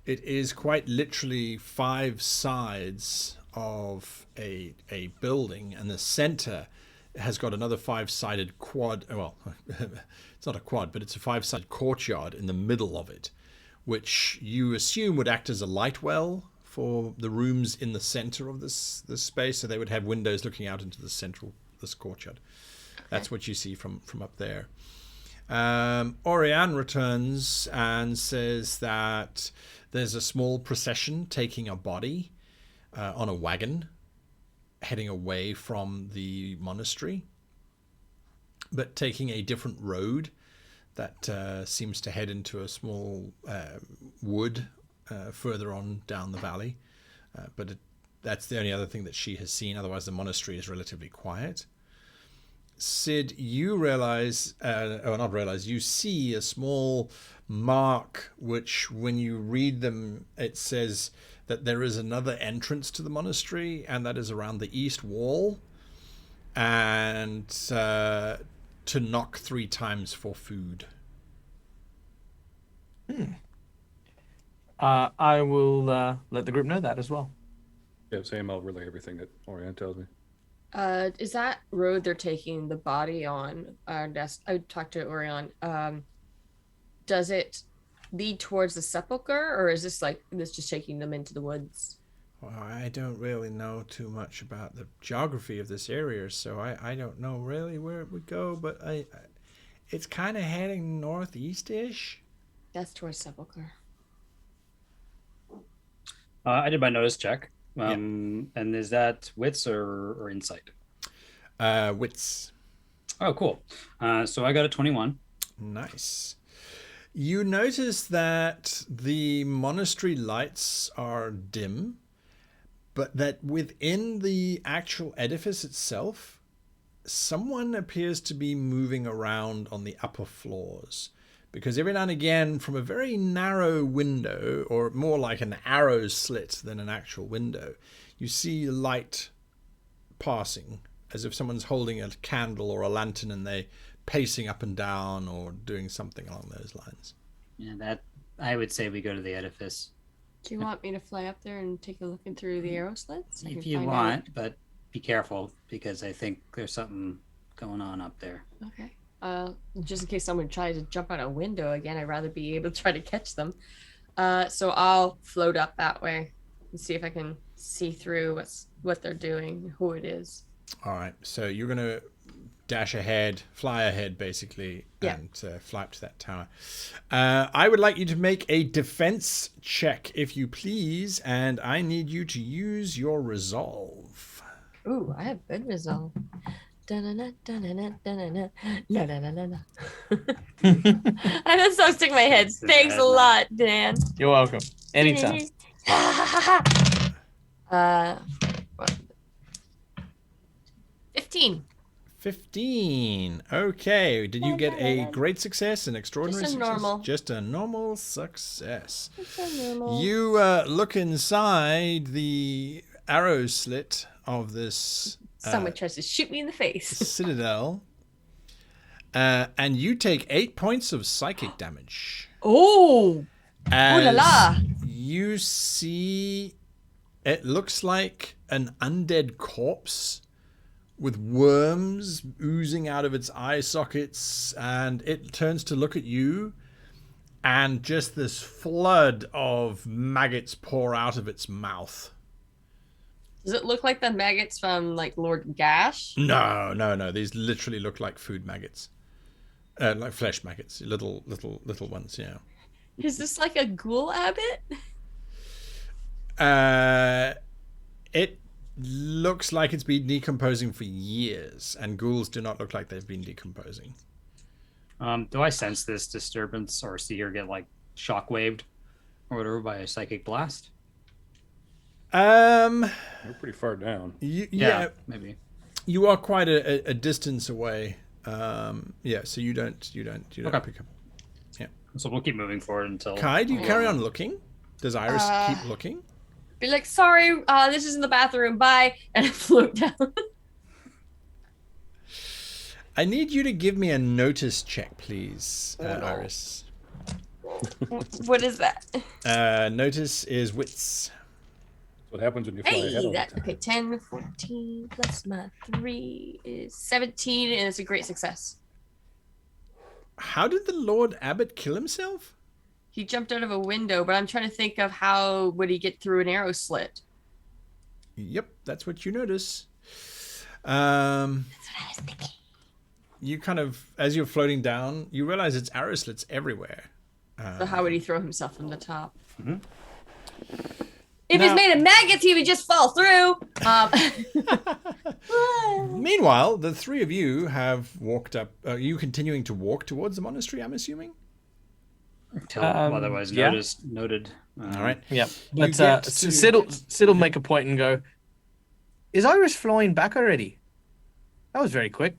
It is quite literally 5 sides of a building, and the center has got another 5-sided quad. Well, it's not a quad, but it's a 5-sided courtyard in the middle of it, which you assume would act as a light well for the rooms in the center of this space. So they would have windows looking out into the central, this courtyard. That's what you see from up there. Oriane returns and says that there's a small procession taking a body on a wagon heading away from the monastery, but taking a different road that seems to head into a small wood further on down the valley. That's the only other thing that she has seen. Otherwise, the monastery is relatively quiet. Sid, you you see a small mark, which when you read them, it says that there is another entrance to the monastery, and that is around the east wall, and to knock 3 times for food. I will let the group know that as well. Yeah, same. I'll relay everything that Orion tells me. Is that road they're taking the body on? I talked to Orion. Does it lead towards the sepulcher, or is this just taking them into the woods? Well, I don't really know too much about the geography of this area, so I don't know really where it would go, but it's kind of heading northeast-ish. That's towards sepulcher. I did my notice check. And is that wits or insight? Wits. Oh, cool. So I got a 21. Nice. You notice that the monastery lights are dim, but that within the actual edifice itself, someone appears to be moving around on the upper floors. Because every now and again, from a very narrow window, or more like an arrow slit than an actual window, you see light passing, as if someone's holding a candle or a lantern and they're pacing up and down or doing something along those lines. Yeah, that I would say we go to the edifice. Do you want me to fly up there and take a look in through the arrow slits? If you want, but be careful, because I think there's something going on up there. Okay. Just in case someone tries to jump out a window again, I'd rather be able to try to catch them. So I'll float up that way and see if I can see through what they're doing, who it is. All right. So you're going to dash ahead, fly ahead, basically, and fly up to that tower. I would like you to make a defense check, if you please, and I need you to use your resolve. Ooh, I have good resolve. I just so stick my head. Thanks a lot, Dan. You're welcome. Anytime. 15. 15. Okay. Did you get a great success, an extraordinary Just a success? normal. Just a normal success. It's so normal. You look inside the arrow slit of this Someone tries to shoot me in the face. citadel, and you take 8 points of psychic damage. Oh! As Ooh la la! you see, it looks like an undead corpse with worms oozing out of its eye sockets, and it turns to look at you, and just this flood of maggots pour out of its mouth. Does it look like the maggots from Lord Gash? No. These literally look like food maggots, like flesh maggots, little ones. Yeah. Is this like a ghoul abbot? It looks like it's been decomposing for years, and ghouls do not look like they've been decomposing. Do I sense this disturbance or see her get shockwaved or whatever by a psychic blast? We're pretty far down. Yeah, maybe. You are quite a distance away. So you don't Okay. pick up. Yeah. So we'll keep moving forward until. Kai, do you carry on looking? Does Iris keep looking? Be like, sorry, this is in the bathroom. Bye, and I float down. I need you to give me a notice check, please, Oh, no. Iris. What is that? Notice is wits. What happens when you fly ahead Hey, all the time? okay, 10, 14 plus my 3 is 17, and it's a great success. How did the Lord Abbot kill himself? He jumped out of a window, but I'm trying to think of how would he get through an arrow slit. Yep, that's what you notice. That's what I was thinking. you kind of, as you're floating down, you realize it's arrow slits everywhere. So how would he throw himself from the top? Mm-hmm. If he's made of maggots, he would just fall through. Meanwhile, the three of you have walked up. Are you continuing to walk towards the monastery, I'm assuming? Until otherwise noted. All right. Yeah. You But get to- Sid'll make a point and go, is Iris flying back already? That was very quick.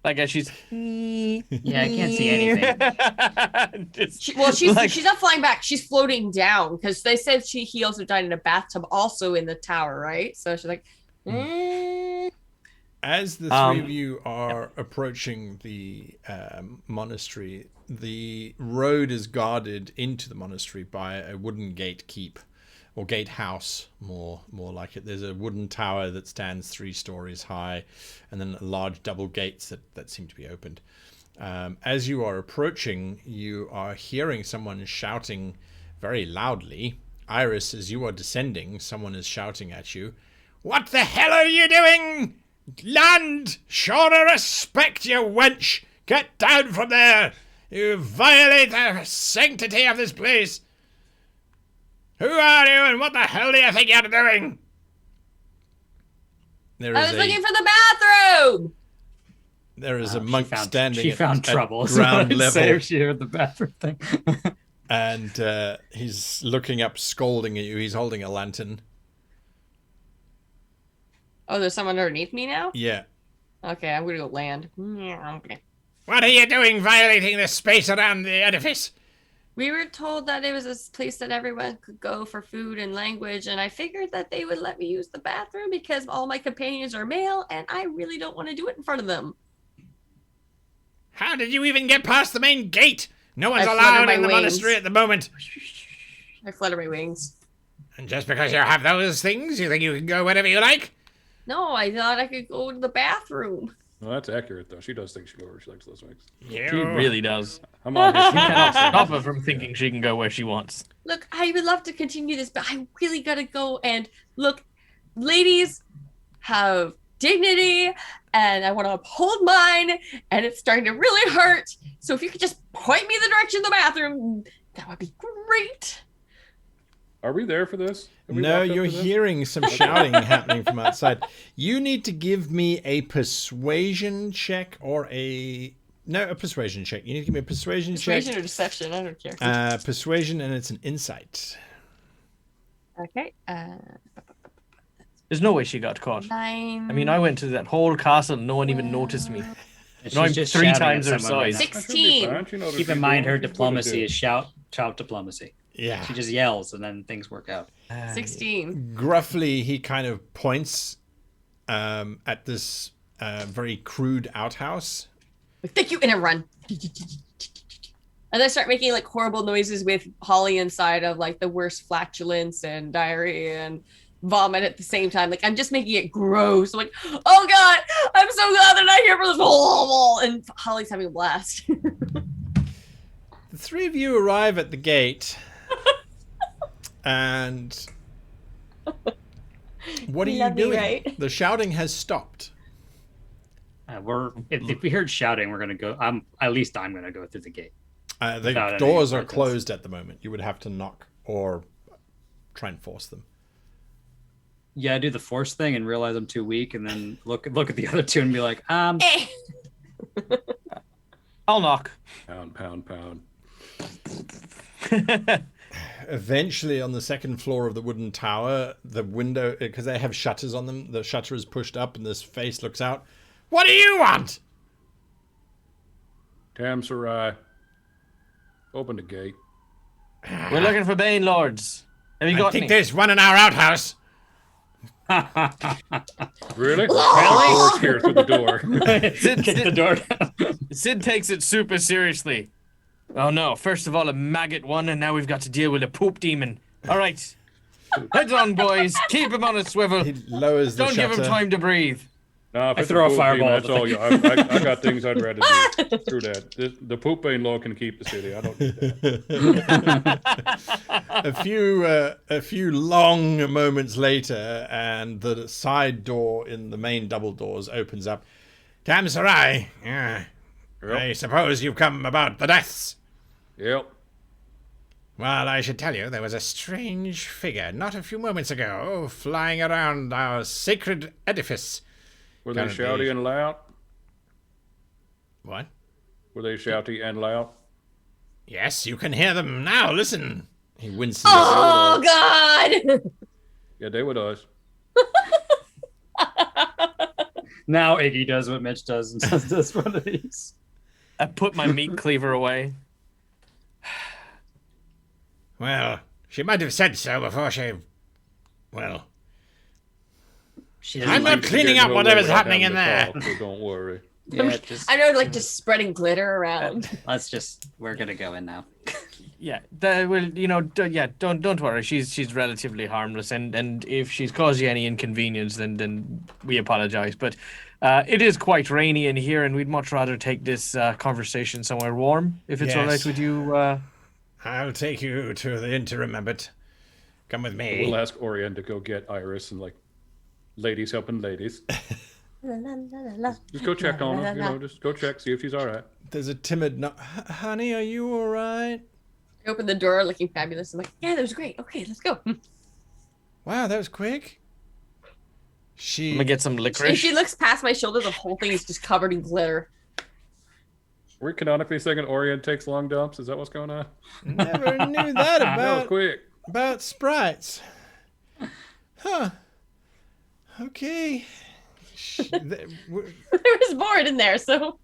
Like as she's... Yeah, I can't see anything. She's not flying back. She's floating down because they said he also died in a bathtub, also in the tower, right? So she's like, As the three of you are approaching the monastery, the road is guarded into the monastery by a wooden gate keep, or gatehouse, more like it. There's a wooden tower that stands 3 stories high, and then large double gates that seem to be opened. As you are approaching, you are hearing someone shouting very loudly. Iris, as you are descending, someone is shouting at you, "What the hell are you doing? Land! Show the respect, you wench! Get down from there! You violate the sanctity of this place! Who are you and what the hell do you think you're doing?" I was looking for the bathroom! There is a monk standing She found trouble. ground So level. say if she heard the bathroom thing. And he's looking up, scolding at you. He's holding a lantern. Oh, there's someone underneath me now? Yeah. Okay, I'm gonna go land. Okay. What are you doing violating the space around the edifice? We were told that it was a place that everyone could go for food and language, and I figured that they would let me use the bathroom because all my companions are male, and I really don't want to do it in front of them. How did you even get past the main gate? No one's I flutter allowed my in the wings. monastery at the moment. I flutter my wings. And just because you have those things, you think you can go wherever you like? No, I thought I could go to the bathroom. Well, that's accurate, though. She does think she can go where she likes those things. She really does. I'm on his You cannot stop her from thinking she can go where she wants. Look, I would love to continue this, but I really gotta go. And look, ladies have dignity, and I want to uphold mine, and it's starting to really hurt. So if you could just point me the direction of the bathroom, that would be great. Are we there for this? Have we No, walked up you're to this? hearing some shouting happening from outside. You need to give me a persuasion check or a persuasion check. You need to give me a persuasion Persuasion check. or deception, I don't care. Persuasion, and it's an insight. Okay. There's no way she got caught. 9. I mean, I went to that whole castle and no one even noticed me. And No, I'm she's just 3 shouting times at her someone right size. now. That should be 16. fine. She knows what Keep she's in mind doing. her She's good to diplomacy do. is shout diplomacy. Yeah. She just yells and then things work out. 16. Gruffly, he kind of points at this very crude outhouse. Thank you, and I run. And I start making like horrible noises with Holly inside of like the worst flatulence and diarrhea and vomit at the same time. Like I'm just making it gross. I'm like, oh god, I'm so glad they're not here for this. And Holly's having a blast. The three of you arrive at the gate, and what are you Love me, doing? right? The shouting has stopped. If we heard shouting, we're gonna go. At least I'm gonna go through the gate. The Without any doors are protest. closed at the moment. You would have to knock or try and force them. Yeah, I do the force thing and realize I'm too weak, and then look at the other two and be like, Eh. I'll knock. Pound, pound, pound. Eventually, on the second floor of the wooden tower, the window, because they have shutters on them, the shutter is pushed up and this face looks out. What do you want? Tam Sarai. Open the gate. We're looking for Bane Lords. Have you I got think any? there's one in our outhouse. Really? The door's here through the door. Sid, kick the Sid, door down. Sid takes it super seriously. Oh no, first of all a maggot one, and now we've got to deal with a poop demon. Alright. Heads on, boys. Keep him on a swivel. He lowers the Don't shutter. give him time to breathe. No, if I it's throw a poop fireball demon, at that's the all you. I got things I'd rather do. Screw that. The poop bane law can keep the city. I don't need that. A few long moments later, and the side door in the main double doors opens up. Tamsarai, Yep. I suppose you've come about the deaths. Yep. Well, I should tell you, there was a strange figure not a few moments ago flying around our sacred edifice. Were they Currently- shouty and loud? What? Were they shouty and loud? Yes, you can hear them now. Listen. He winces. Oh God! Yeah, they were us. Now Iggy does what Mitch does and says this one of these. I put my meat cleaver away. Well, she might have said so before she... Well, She I'm not cleaning up whatever's happening in there. So don't worry. Yeah, just, I know, like just spreading glitter around. we're gonna go in now. Yeah, don't worry. She's relatively harmless, and if she's caused you any inconvenience, then we apologize. But it is quite rainy in here, and we'd much rather take this conversation somewhere warm. If it's all right Yes. with you. I'll take you to the interim, Abbot. Come with me. We'll ask Orion to go get Iris and like ladies helping ladies. Just go check on her. You know, just go check, see if she's all right. There's a timid honey, are you all right? I open the door looking fabulous. I'm like, yeah, that was great. Okay, let's go. Wow, that was quick. I'm She... gonna get some If licorice. she looks past my shoulder, the whole thing is just covered in glitter. We're canonically saying Orion takes long dumps. Is that what's going on? Never knew that That was quick. about sprites. Huh. Okay. There was board in there, so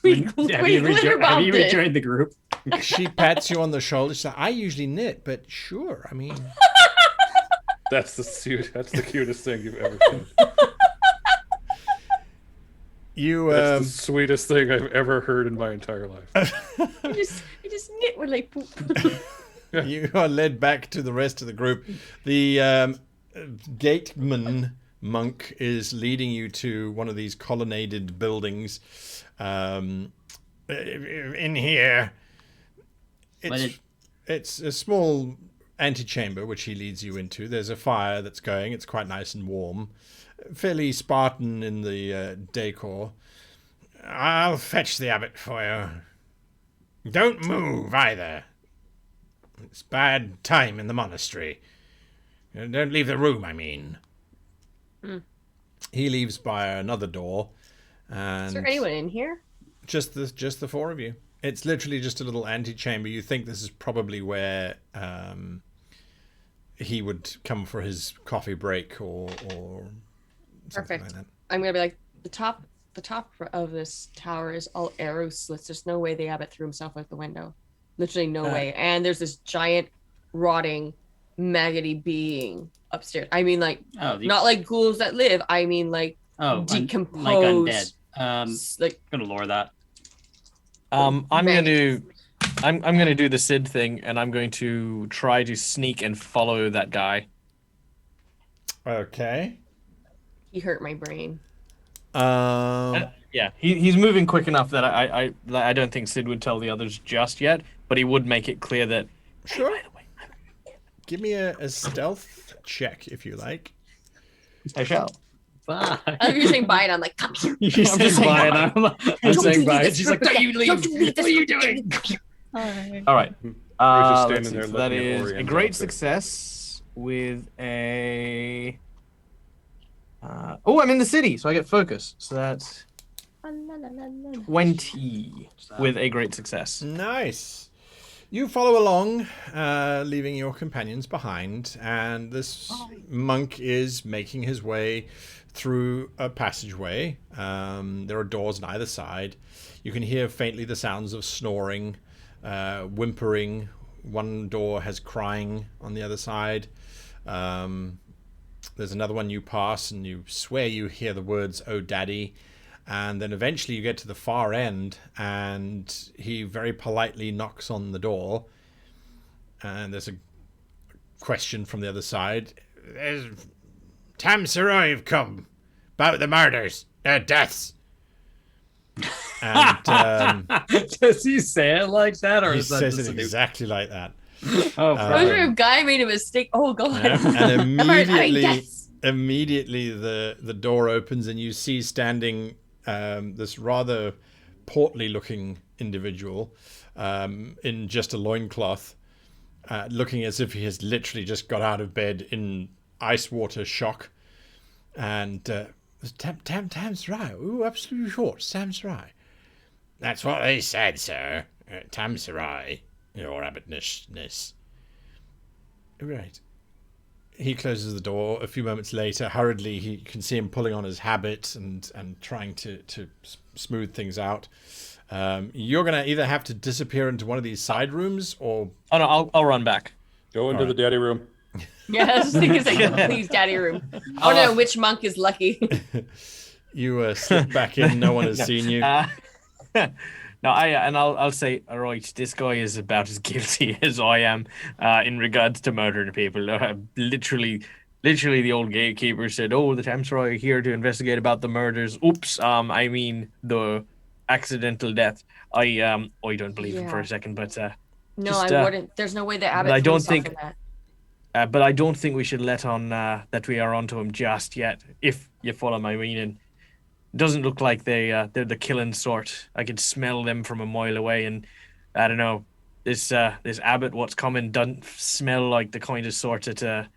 we Have glitter you bombed it. rejoined the group? She pats you on the shoulder. She's like, I usually knit, but sure. I mean, That's the cutest thing you've ever seen. you That's the sweetest thing I've ever heard in my entire life. I just knit when I poop. you are led back to the rest of the group. The gateman monk is leading you to one of these colonnaded buildings. In here, it's a small antechamber which he leads you into. There's a fire that's going. It's quite nice and warm. Fairly Spartan in the decor. I'll fetch the abbot for you. Don't move either. It's bad time in the monastery. Don't leave the room, I mean. He leaves by another door. And Is there anyone in here? just the four of you. It's literally just a little antechamber. You think this is probably where he would come for his coffee break or something Perfect. like that. I'm gonna be like, the top of this tower is all arrow slits. There's no way the abbot threw himself out the window. Literally no way. And there's this giant, rotting, maggoty being upstairs. I mean, like, not like ghouls that live. I mean, like, decomposed. like undead. Like, Gonna lure that. I'm gonna do the Sid thing, and I'm going to try to sneak and follow that guy. Okay. he hurt my brain. Yeah, he's moving quick enough that I don't think Sid would tell the others just yet, but he would make it clear that. Sure. By the way, Give me a stealth check if you like. I shall. Bye. I'm just saying bye, and I'm like, come here. You're saying bye, and I'm saying bye. And she's like, Don't "No, you leave. Don't you leave What this are you room. doing?" All right. just standing Let's see. there So that looking at is a Orion great outfit. success with a. I'm in the city, so I get focus. So that's 20 with a great success. Nice. You follow along, leaving your companions behind, and this monk is making his way through a passageway. There are doors on either side. You can hear faintly the sounds of snoring, whimpering. One door has crying on the other side. There's another one you pass, and you swear you hear the words, "Oh, Daddy." And then eventually you get to the far end, and he very politely knocks on the door. And there's a question from the other side. There's Tam Saroy come about the murders, deaths. And Does he say it like that, or he is that says just it exactly like that. Oh, I was wondering if Guy made a mistake. Oh god. And I mean, immediately, yes. immediately the door opens, and you see standing this rather portly-looking individual in just a loincloth, looking as if he has literally just got out of bed in ice water shock. And Tam's right. Ooh, absolutely sure. Sam's right. That's what they said, sir. Tam's right. Your abbotness. Right. He closes the door. A few moments later, hurriedly, he can see him pulling on his habit and trying to smooth things out. You're going to either have to disappear into one of these side rooms or... Oh, no, I'll run back. Go into the daddy room. Yeah, I was thinking, like, please, daddy room. Oh no, which monk is lucky? You slip back in. No one has seen you. No, I'll say, all right, this guy is about as guilty as I am in regards to murdering people. Literally, the old gatekeeper said, "Oh, the Thames are here to investigate about the murders." Oops, I mean the accidental death. I don't believe him for a second, but no, I wouldn't. There's no way the abbot. I don't think that. But I don't think we should let on that we are onto him just yet, if you follow my meaning. It doesn't look like they're the killing sort. I can smell them from a mile away, and I don't know, this Abbot, what's coming, doesn't smell like the kind of sort that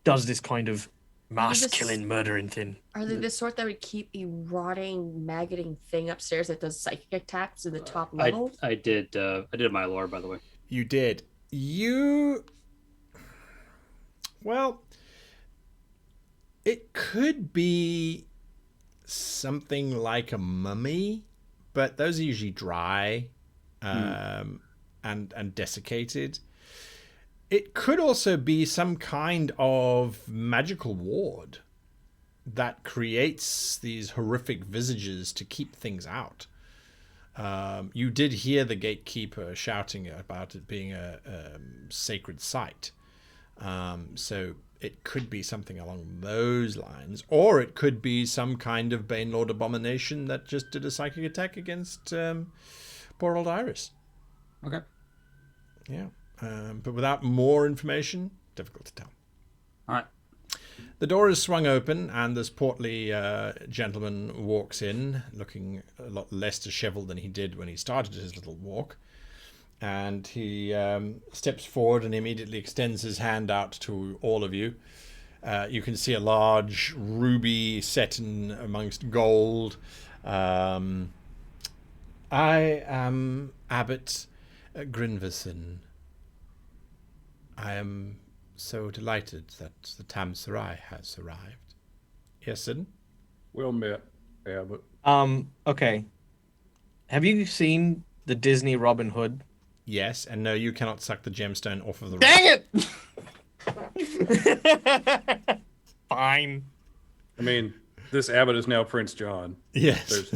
does this kind of mass killing, murdering thing. Are they the sort that would keep a rotting, maggoting thing upstairs that does psychic attacks in the top level? I did my lore, by the way. You did. Well, it could be something like a mummy, but those are usually dry and desiccated. It could also be some kind of magical ward that creates these horrific visages to keep things out. You did hear the gatekeeper shouting about it being a sacred site. So it could be something along those lines, or it could be some kind of Banelord abomination that just did a psychic attack against poor old Iris. Okay. Yeah. But without more information, difficult to tell. All right. The door is swung open, and this portly gentleman walks in, looking a lot less disheveled than he did when he started his little walk. And he steps forward and immediately extends his hand out to all of you. You can see a large ruby set in amongst gold. I am Abbot Grinverson. I am so delighted that the Tamsarai has arrived. Yes, Sid? Well met, Abbot. Okay. Have you seen the Disney Robin Hood? Yes, and no, you cannot suck the gemstone off of the rock. Dang it! Fine. I mean, this Abbot is now Prince John. Yes.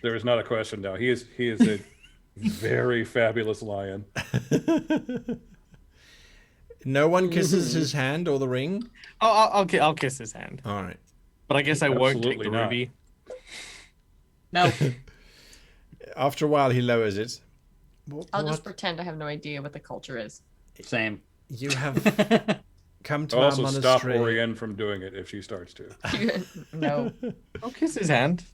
There is not a question now. He is a very fabulous lion. No one kisses his hand or the ring? Oh, I'll kiss his hand. All right. But I guess I won't take Absolutely the not. ruby. No. After a while, he lowers it. I'll just pretend I have no idea what the culture is. Same. You have come to our Also, stop monastery. Orienne from doing it if she starts to. No. I'll kiss his hand.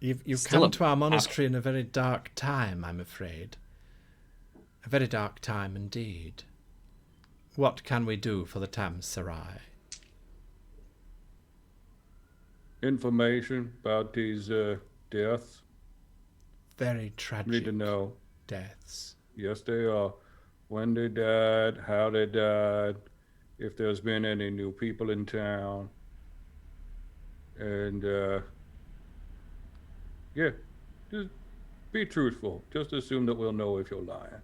You've Still come a to our monastery in a very dark time, I'm afraid. A very dark time indeed. What can we do for the Tamsarai? Information about these deaths. Very tragic Need to know. deaths. Yes, they are. When they died, how they died, if there's been any new people in town. And, yeah, just be truthful. Just assume that we'll know if you're lying.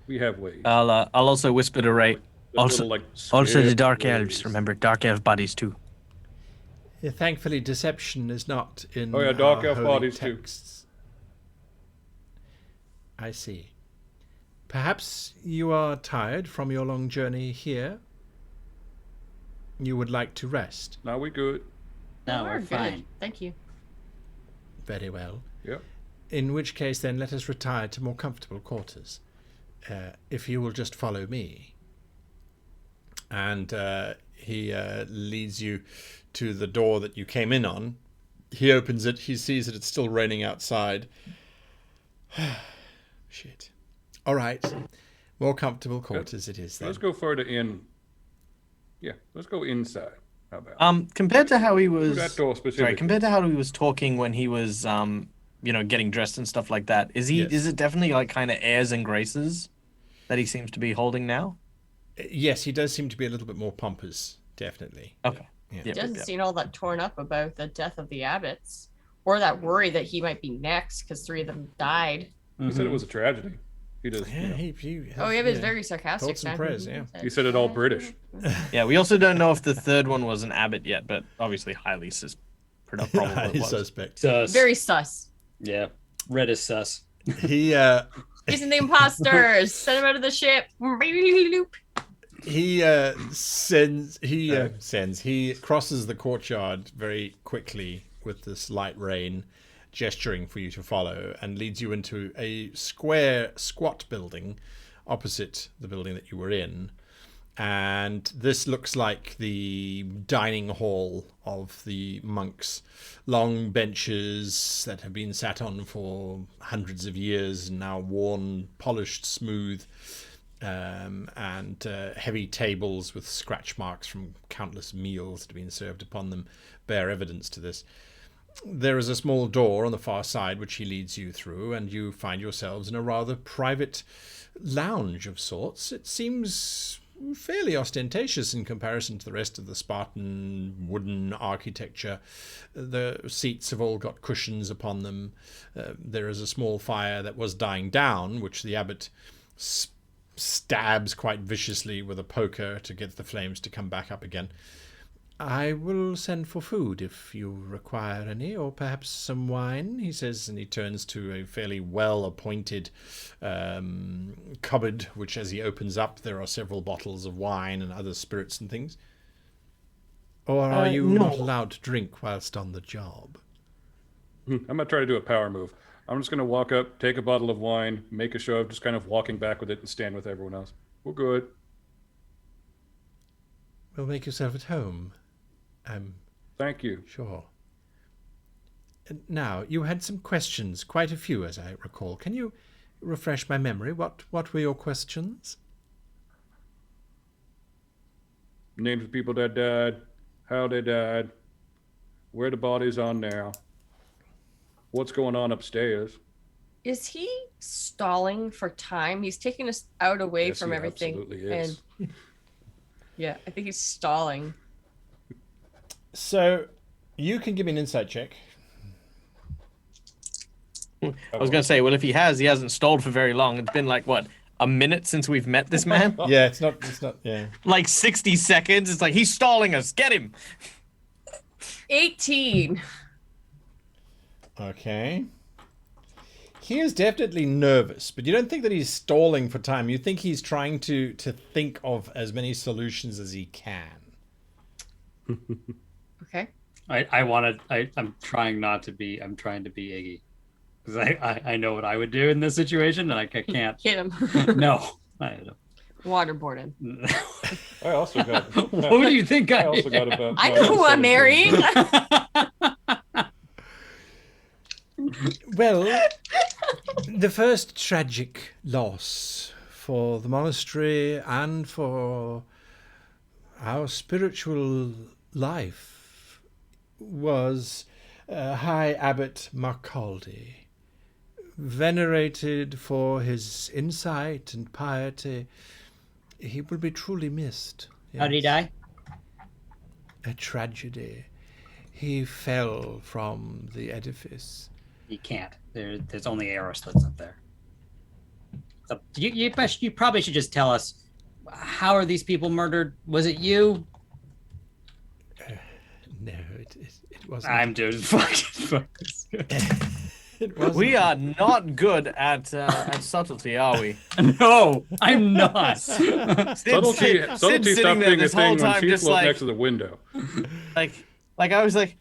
We have ways. I'll also whisper to Ray. Those Also, little, like, also the scared dark ways. elves. Remember, dark elf bodies too. Yeah, thankfully, deception is not in Oh, yeah, dark our elf holy bodies too. texts. I see. Perhaps you are tired from your long journey here. You would like to rest. Now we good. No, we're good. fine. Thank you. Very well. Yep. In which case, then, let us retire to more comfortable quarters. If you will just follow me. And He leads you to the door that you came in on. He opens it. He sees that it's still raining outside. Shit. All right. More comfortable quarters it is then. Let's go further in. Yeah, let's go inside. How about? Compared to how he was, that door specifically. compared to how he was talking when he was, getting dressed and stuff like that. Is he? Yes. Is it definitely like kind of airs and graces that he seems to be holding now? Yes, he does seem to be a little bit more pompous, definitely. Okay. Yeah. He doesn't seem all that torn up about the death of the Abbots, or that worry that he might be next because 3 of them died. He said it was a tragedy. He does. Yeah, he Was very sarcastic. Thoughts and prayers, yeah. He said it all British. Yeah, we also don't know if the third one was an abbot yet, but obviously highly probable it He's was. suspect. Sus. Very sus. Yeah. Red is sus. He Chasing the imposters. Send them out of the ship. he crosses the courtyard very quickly with this light rain, gesturing for you to follow, and leads you into a square, squat building opposite the building that you were in. And this looks like the dining hall of the monks. Long benches that have been sat on for hundreds of years, now worn, polished, smooth, and heavy tables with scratch marks from countless meals that have been served upon them bear evidence to this. There is a small door on the far side which he leads you through, and you find yourselves in a rather private lounge of sorts. It seems fairly ostentatious in comparison to the rest of the Spartan wooden architecture. The seats have all got cushions upon them. There is a small fire that was dying down, which the abbot stabs quite viciously with a poker to get the flames to come back up again. I will send for food if you require any, or perhaps some wine, he says, and he turns to a fairly well-appointed cupboard, which as he opens up, there are several bottles of wine and other spirits and things. Or are you not allowed to drink whilst on the job? I'm going to try to do a power move. I'm just going to walk up, take a bottle of wine, make a show of just kind of walking back with it and stand with everyone else. We're good. Well, make yourself at home. Thank you. Sure. Now, you had some questions, quite a few, as I recall. Can you refresh my memory? What were your questions? Names of people that died, how they died, where the bodies are now, what's going on upstairs. Is he stalling for time? He's taking us out away Yes, from he everything. absolutely is. And yeah, I think he's stalling. So, you can give me an insight check. I was going to say, well, if he hasn't stalled for very long. It's been like, what, a minute since we've met this man? Yeah, it's not, yeah. Like 60 seconds. It's like, he's stalling us. Get him. 18. Okay. He is definitely nervous, but you don't think that he's stalling for time. You think he's trying to think of as many solutions as he can. Okay. I'm trying to be Iggy. Because I know what I would do in this situation, and I can't. Hit him. No. I don't. Waterboard him. I also got. Who do you think I also got about. I know who I'm marrying. Well, the first tragic loss for the monastery and for our spiritual life was High Abbot Marcaldi, venerated for his insight and piety. He will be truly missed. How did he die? A tragedy. He fell from the edifice. You can't. There's only arrow slits up there. So you probably should just tell us, how are these people murdered? Was it you? No, it wasn't. I'm just fucking. It wasn't. We are not good at subtlety, are we? No, I'm not. Subtlety Sid's stopped being a this whole thing when time she just float like, next to the window. like I was like,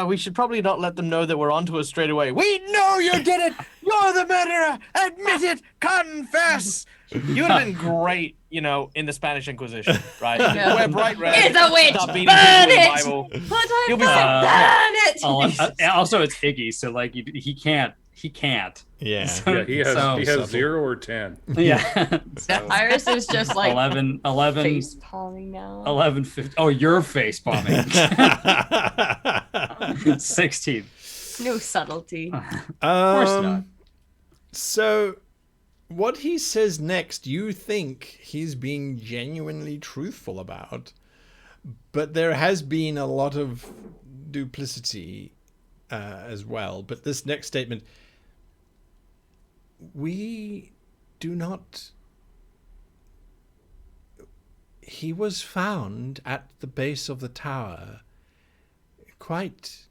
we should probably not let them know that we're onto us straight away. We know you did it. You're the murderer! Admit it! Confess! You would have been great, in the Spanish Inquisition, right? Yeah. Wear bright red. It's a witch! Stop beating Burn people with the it! Bible. What I You'll be burn it! Also, it's Iggy, so like he can't. Yeah. So- Yeah, he has so- 0 or 10. Yeah. So, Iris is just like 11, face palming now. 11, 15. Oh, you're face bombing. 16. No subtlety. Of course not. So, what he says next, you think he's being genuinely truthful about, but there has been a lot of duplicity as well. But this next statement, we do not. He was found at the base of the tower, quite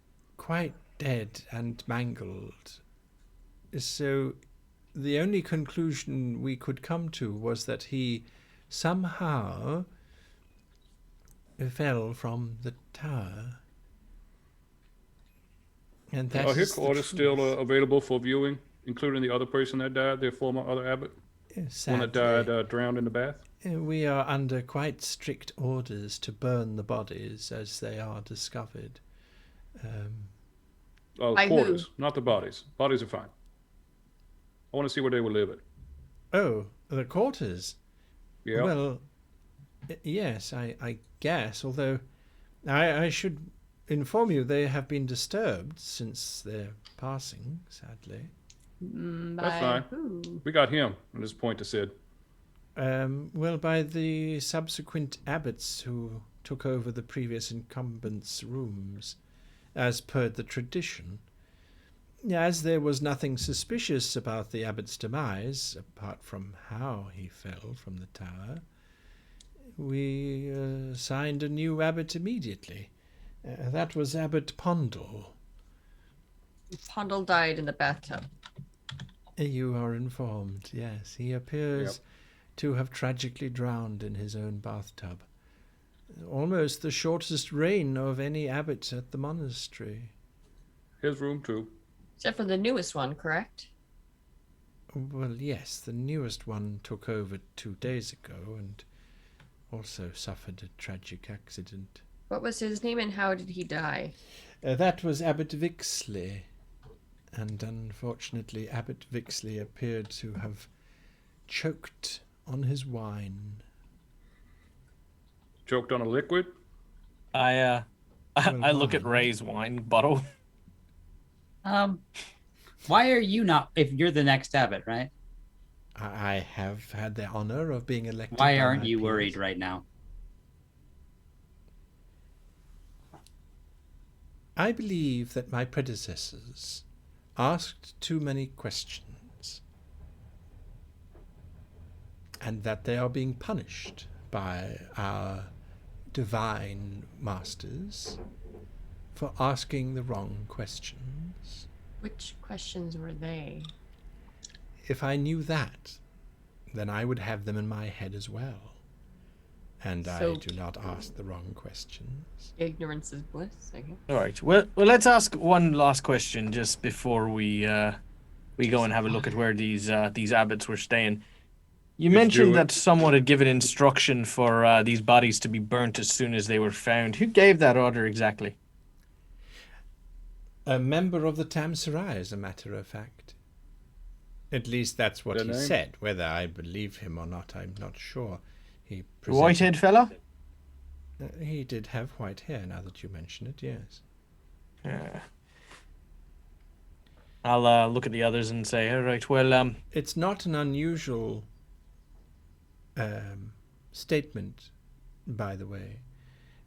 dead and mangled. So the only conclusion we could come to was that he somehow fell from the tower. And that Are his is the quarters still truth. available for viewing, including the other person that died, their former other abbot? One that Sadly, died drowned in the bath? we are under quite strict orders to burn the bodies as they are discovered. Oh, By who? quarters, not the bodies. Bodies are fine. I want to see where they were living. Oh, the quarters. Yeah. Well, yes, I guess, although I should inform you they have been disturbed since their passing, sadly. That's By fine. who? We got him at this point to Sid. Well, by the subsequent abbots who took over the previous incumbents' rooms, as per the tradition. As there was nothing suspicious about the abbot's demise, apart from how he fell from the tower, we signed a new abbot immediately. That was Abbot Pondle. Pondle died in the bathtub. You are informed, yes. He appears to have tragically drowned in his own bathtub. Almost the shortest reign of any abbot at the monastery. His room, too. Except for the newest one, correct? Well, yes, the newest one took over 2 days ago and also suffered a tragic accident. What was his name and how did he die? That was Abbot Vixley, and unfortunately Abbot Vixley appeared to have choked on his wine. Choked on a liquid? I look at wine. Ray's wine bottle. Why are you not? If you're the next abbot, right? I have had the honor of being elected. Why by aren't my you peers. worried right now? I believe that my predecessors asked too many questions, and that they are being punished by our divine masters for asking the wrong questions. Which questions were they? If I knew that, then I would have them in my head as well. And So- I do not ask the wrong questions. Ignorance is bliss, I guess. All right. Well, let's ask one last question just before we go and have a look at where these abbots were staying. You Let's mentioned do it. that someone had given instruction for these bodies to be burnt as soon as they were found. Who gave that order exactly? A member of the Tamsarai, as a matter of fact. At least that's what Their he name? said. Whether I believe him or not, I'm not sure. He presented- Whitehead fella? He did have white hair, now that you mention it, yes. Yeah. I'll look at the others and say, all right, well, It's not an unusual statement, by the way.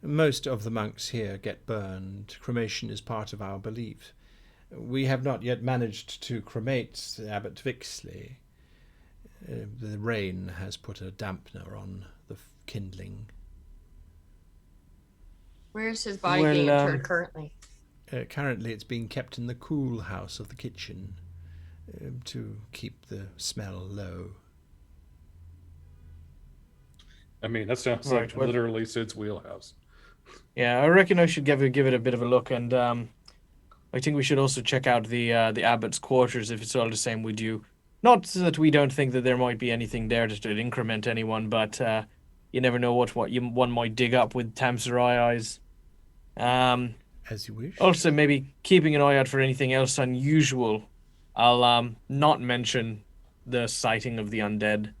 Most of the monks here get burned. Cremation is part of our belief. We have not yet managed to cremate Abbot Vixley. The rain has put a dampener on the kindling. Where's his body Well, being interred currently? Currently, it's being kept in the cool house of the kitchen to keep the smell low. I mean, that sounds Right, like well- literally Sid's wheelhouse. yeah, I reckon I should give it a bit of a look. And I think we should also check out the Abbot's quarters if it's all the same with you. Not that we don't think that there might be anything there that would increment anyone, but you never know what one might dig up with Tamsarai eyes. As you wish. Also, maybe keeping an eye out for anything else unusual. I'll not mention the sighting of the undead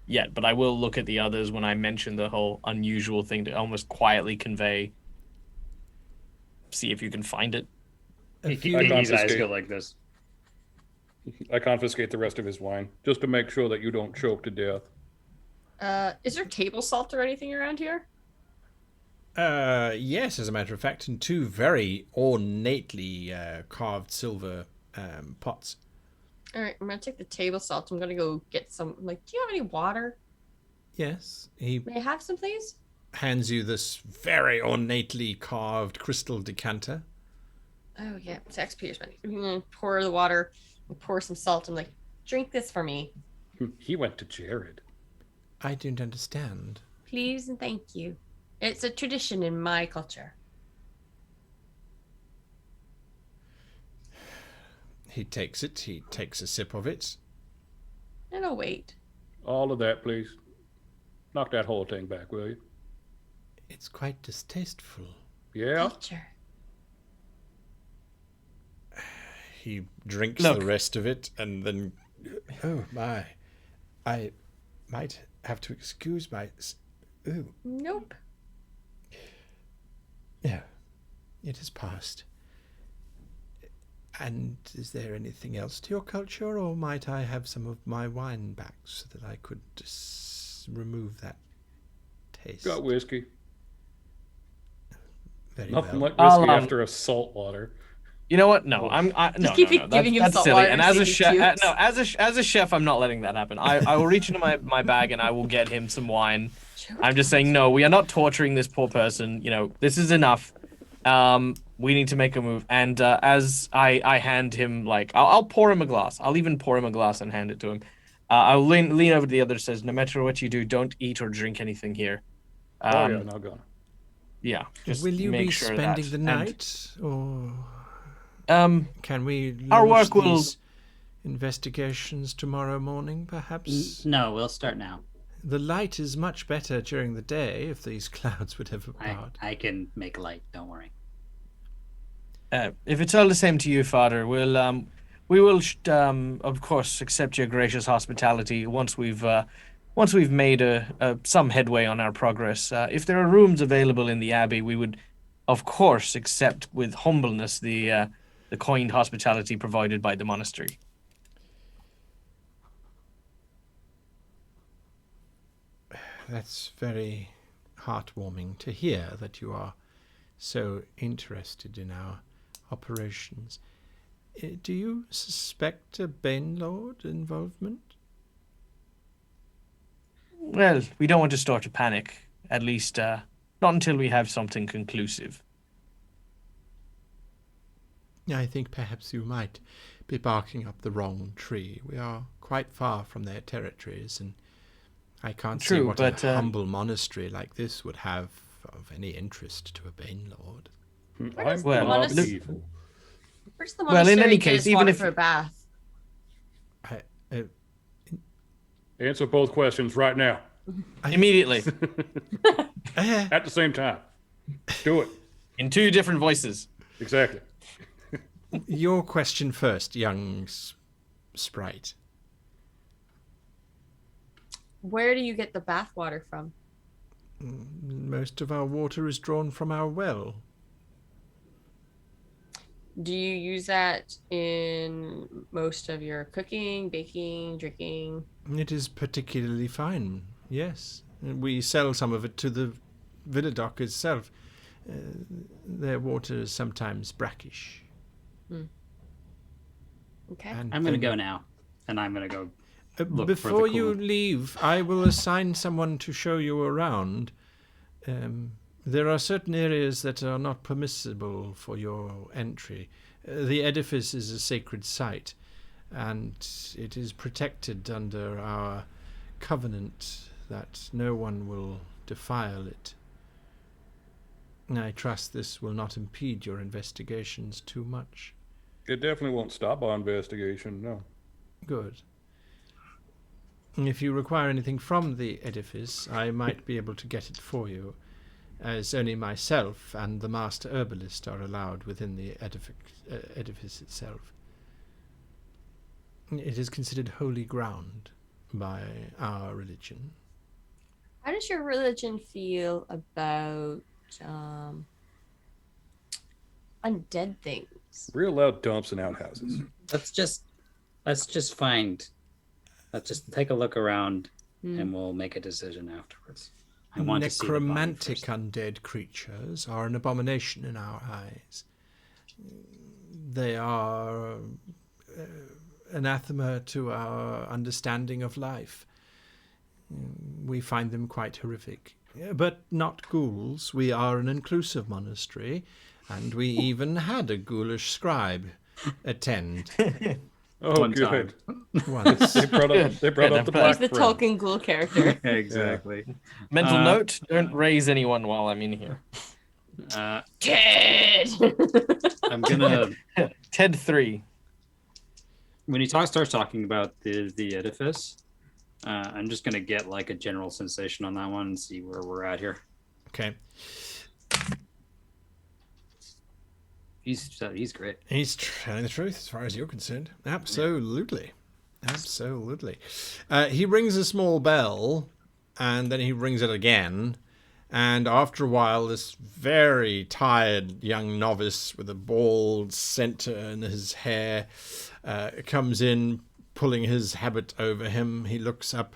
yet, but I will look at the others when I mention the whole unusual thing to almost quietly convey. See if you can find it. These eyes go like this. I confiscate the rest of his wine just to make sure that you don't choke to death. Is there table salt or anything around here? Yes, as a matter of fact, in 2 very ornately carved silver pots. All right, I'm gonna take the table salt. I'm gonna go get some. Like, do you have any water? Yes, he May I have some, please? hands you this very ornately carved crystal decanter. Oh yeah, it's XP money. I'm gonna pour the water, and pour some salt. I'm like, drink this for me, He went to Jared. I don't understand. please and thank you. It's a tradition in my culture. He takes it. He takes a sip of it. And I'll wait. All of that, please. Knock that whole thing back, will you? It's quite distasteful. Yeah? Culture. He drinks Look. the rest of it and then... Oh, my. I might have to excuse my... Ooh, Nope. yeah. It has passed. And is there anything else to your culture, or might I have some of my wine back so that I could remove that taste? Got whiskey. Very Nothing well. like whiskey I'll, after a salt water. You know what? No, no, keep no. giving him That's salt silly. water And to as a see if he chef, pukes. as a chef, I'm not letting that happen. I will reach into my bag and I will get him some wine. I'm just saying, no, we are not torturing this poor person. You know, this is enough. We need to make a move. And as I hand him, like, I'll pour him a glass. I'll even pour him a glass and hand it to him. I'll lean over to the other. Says, no matter what you do, don't eat or drink anything here. Oh, yeah, not gonna. Yeah. Just Will you make be sure spending that. the night, or can we our launch work will- these investigations tomorrow morning, perhaps? No, we'll start now. The light is much better during the day if these clouds would ever part. I can make light. Don't worry. If it's all the same to you, Father, we will, of course, accept your gracious hospitality once we've made some headway on our progress. If there are rooms available in the Abbey, we would, of course, accept with humbleness the kind hospitality provided by the monastery. That's very heartwarming to hear that you are so interested in our operations. Do you suspect a Bane Lord involvement? Well, we don't want to start a panic. At least, not until we have something conclusive. I think perhaps you might be barking up the wrong tree. We are quite far from their territories, and I can't see True, what but, a humble monastery like this would have of any interest to a Bane Lord. I'm Well, not look- evil. Where's the Well, in monastery any get case, its even water if- for a bath? Answer both questions right now. Immediately, At the same time. Do it. in 2 different voices. Exactly. Your question first, young sprite. Where do you get the bath water from? Most of our water is drawn from our well. Do you use that in most of your cooking, baking, drinking? It is particularly fine, yes. We sell some of it to the Villadoc itself. Their water is sometimes brackish. Okay. And I'm gonna go now, and I'm gonna go. look for the Before you cool- leave, I will assign someone to show you around. There are certain areas that are not permissible for your entry. The edifice is a sacred site, and it is protected under our covenant that no one will defile it. I trust this will not impede your investigations too much. It definitely won't stop our investigation, no. Good. If you require anything from the edifice, I might be able to get it for you, as only myself and the master herbalist are allowed within the edifice itself. It is considered holy ground by our religion. How does your religion feel about undead things? Real loud dumps and outhouses. Let's just take a look around and we'll make a decision afterwards. I want to see the body Necromantic first. undead creatures are an abomination in our eyes. They are anathema to our understanding of life. We find them quite horrific. But not ghouls. We are an inclusive monastery, and we even had a ghoulish scribe attend Oh, One good. once. They brought up the He's black the friend. talking ghoul character. Exactly. Mental note: don't raise anyone while I'm in here. Ted! I'm gonna Ted 3. when he starts talking about the edifice, I'm just gonna get like a general sensation on that one and see where we're at here. Okay. He's great. He's telling the truth as far as you're concerned. Absolutely. Absolutely. He rings a small bell, and then he rings it again. And after a while, this very tired young novice with a bald center in his hair comes in, pulling his habit over him. He looks up.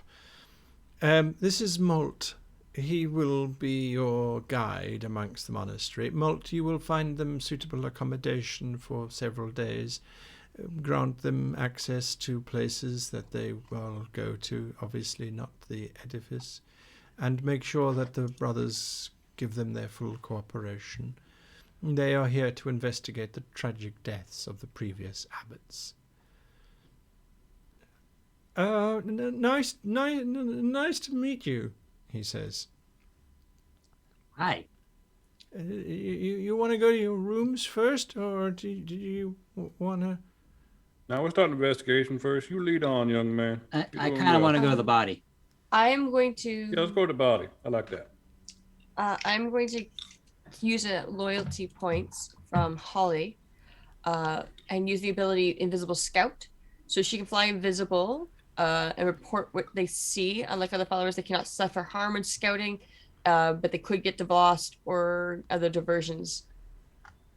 This is Molt. He will be your guide amongst the monastery. Molt, you will find them suitable accommodation for several days. Grant them access to places that they will go to, obviously not the edifice. And make sure that the brothers give them their full cooperation. They are here to investigate the tragic deaths of the previous abbots. Nice to meet you, he says. Hi. You want to go to your rooms first, or do you want to? Now we'll start an investigation first. You lead on, young man. I You're kind doing of well. want to go to the body. I am going to. Yeah, let's go to the body. I like that. I'm going to use a loyalty points from Holly, and use the ability Invisible Scout, so she can fly invisible and report what they see. Unlike other followers, they cannot suffer harm when scouting, but they could get lost or other diversions.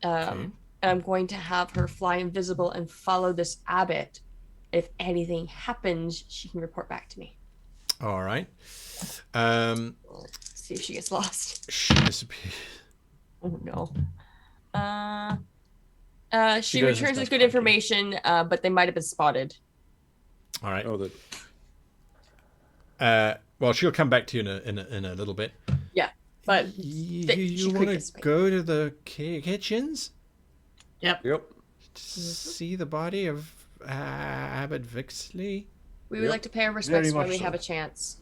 And I'm going to have her fly invisible and follow this abbot. If anything happens, she can report back to me. All right. See if she gets lost. She disappears. Oh no. She goes returns and with good starts information, but they might have been spotted. All right. Oh, that. Well, she'll come back to you in a little bit. Yeah, but You she could want get to spotted. go to the kitchens? Yep. to see the body of Abbot Vixley? We would Yep. like to pay our respects Very when much we so. have a chance.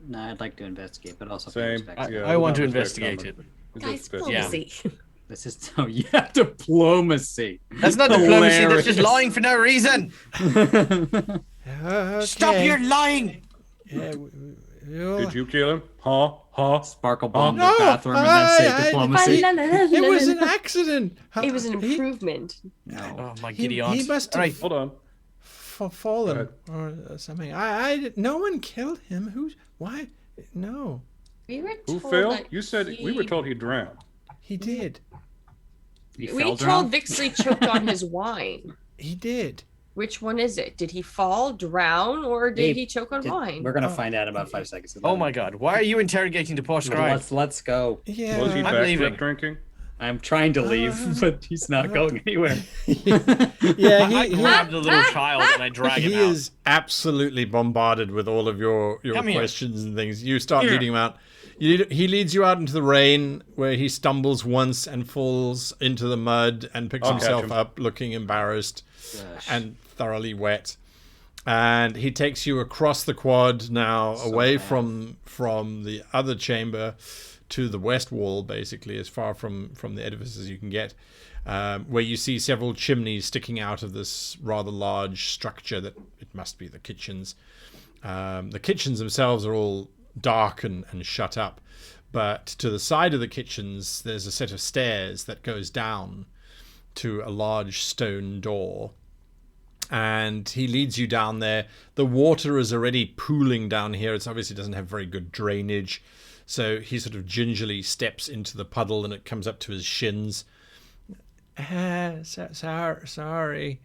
No, I'd like to investigate, but also Same. respect. Yeah, I want to there's respect investigate coming. it. There's Guys, respect Yeah. diplomacy. This is how you have diplomacy. That's not diplomacy. That's just lying for no reason. Okay. Stop your lying. Yeah, Did you kill him? Huh? Sparkle bomb No, the bathroom and then say I- diplomacy. It was an accident. It was an He- improvement. No. Oh my He, giddy he aunt. must All have right. Hold on. fallen or something. No one killed him. Why? No, We were Who told fell? that You said we were told he drowned. he did. He We fell told down. Vixley choked on his wine. He did. Which one is it? Did he fall, drown, or did Dave, he choke on wine? We're gonna find out in about 5 seconds. Oh my god. Why are you interrogating the poor scribe? Let's go. Yeah. Was he I'm back leaving. drinking? I'm trying to leave, but he's not going anywhere. Yeah, I he grab the little child and I drag him he out. is absolutely bombarded with all of your Come here. questions and things. You start Here. leading him out. He leads you out into the rain, where he stumbles once and falls into the mud and picks I'll catch himself him. up, looking embarrassed Gosh. and thoroughly wet. And he takes you across the quad now, So away bad. from the other chamber, to the west wall, basically, as far from the edifice as you can get, where you see several chimneys sticking out of this rather large structure that it must be the kitchens. The kitchens themselves are all dark and shut up, but to the side of the kitchens there's a set of stairs that goes down to a large stone door, and he leads you down there. The water is already pooling down here. It obviously doesn't have very good drainage, so he sort of gingerly steps into the puddle and it comes up to his shins. Sorry.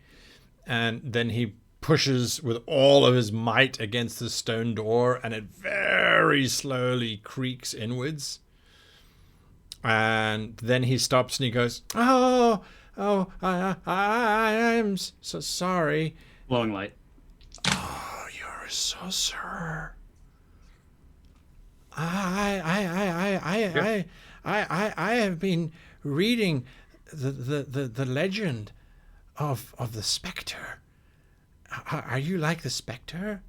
And then he pushes with all of his might against the stone door, and it very slowly creaks inwards. And then he stops and he goes, I am so sorry. Glowing light. Oh, you're so sir. I have been reading the legend of the Spectre. Are you like the Spectre?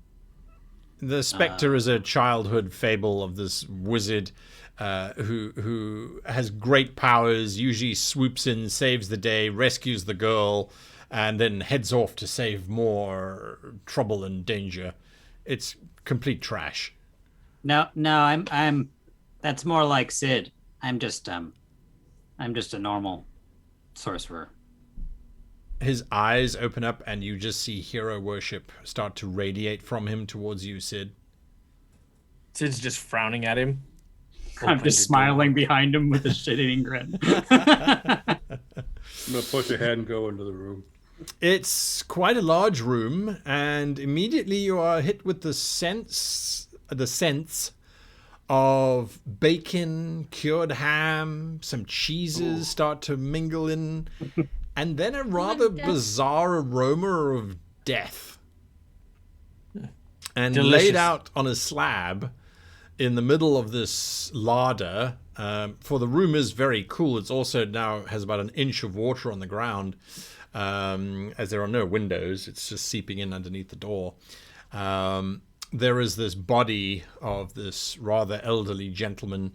The Spectre is a childhood fable of this wizard who has great powers, usually swoops in, saves the day, rescues the girl, and then heads off to save more trouble and danger. It's complete trash. No, I'm. That's more like Sid. I'm just a normal sorcerer. His eyes open up, and you just see hero worship start to radiate from him towards you, Sid. Sid's just frowning at him. I'm just smiling behind him with a shit-eating grin. I'm gonna push ahead and go into the room. It's quite a large room, and immediately you are hit with the sense of bacon, cured ham, some cheeses start to mingle in, and then a rather bizarre aroma of death. And Delicious. laid out on a slab in the middle of this larder, for the room is very cool. It's also now has about an inch of water on the ground, as there are no windows. It's just seeping in underneath the door. There is this body of this rather elderly gentleman,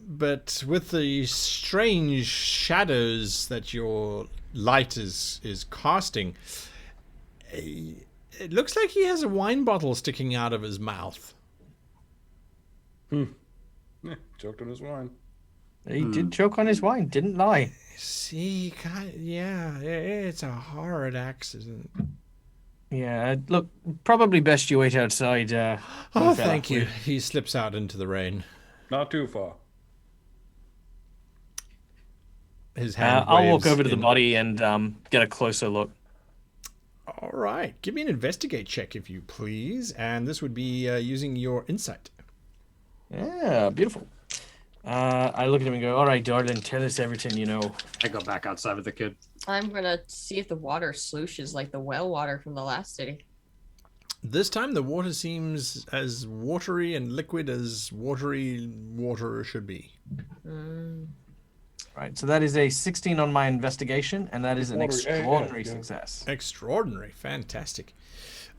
but with the strange shadows that your light is casting, it looks like he has a wine bottle sticking out of his mouth. Yeah, choked on his wine. He did choke on his wine, didn't lie. See, yeah, it's a horrid accident. Yeah, look, probably best you wait outside. Oh, thank you. He slips out into the rain. Not too far. His hand I'll walk waves over to the in. body and get a closer look. All right. Give me an investigate check, if you please. And this would be using your insight. Yeah, beautiful. I look at him and go, all right, darling, tell us everything you know. I go back outside with the kid. I'm gonna see if the water slooshes like the well water from the last city. This time, the water seems as watery and liquid as watery water should be. Right, so that is a 16 on my investigation, and that is an extraordinary success. Extraordinary. Fantastic.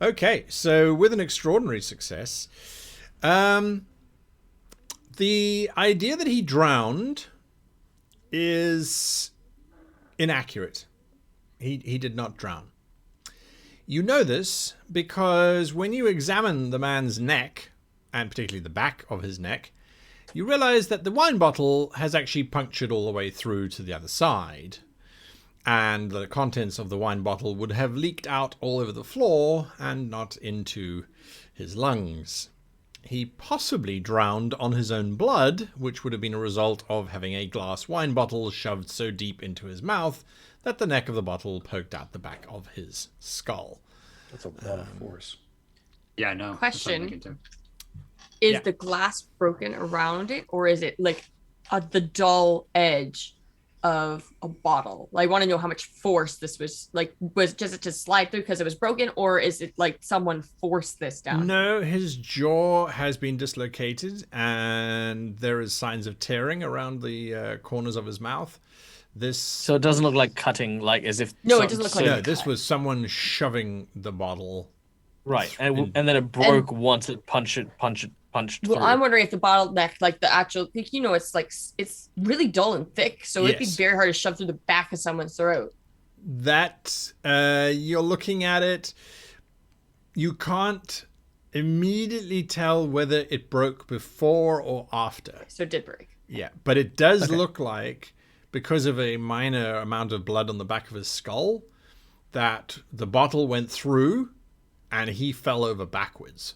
Okay, so with an extraordinary success, the idea that he drowned is inaccurate. He did not drown. You know this because when you examine the man's neck, and particularly the back of his neck, you realize that the wine bottle has actually punctured all the way through to the other side, and the contents of the wine bottle would have leaked out all over the floor and not into his lungs. He possibly drowned on his own blood, which would have been a result of having a glass wine bottle shoved so deep into his mouth that the neck of the bottle poked out the back of his skull. That's a lot of force. Yeah, I know. That's what I'm thinking Question. too. Is the glass broken around it, or is it like the dull edge of a bottle? Like, I want to know how much force this was. Like, was just it just slide through because it was broken, or is it like someone forced this down? No, his jaw has been dislocated, and there is signs of tearing around the corners of his mouth. So it doesn't look like cutting, like as if... No, it doesn't look like No, a this cut. was someone shoving the bottle. Right, and then it broke once it punched punched Well, through. I'm wondering if the bottleneck, like the actual, like, you know, it's like it's really dull and thick, so it'd be Yes. very hard to shove through the back of someone's throat. That you're looking at it, you can't immediately tell whether it broke before or after. So it did break. Yeah, but it does look like, because of a minor amount of blood on the back of his skull, that the bottle went through and he fell over backwards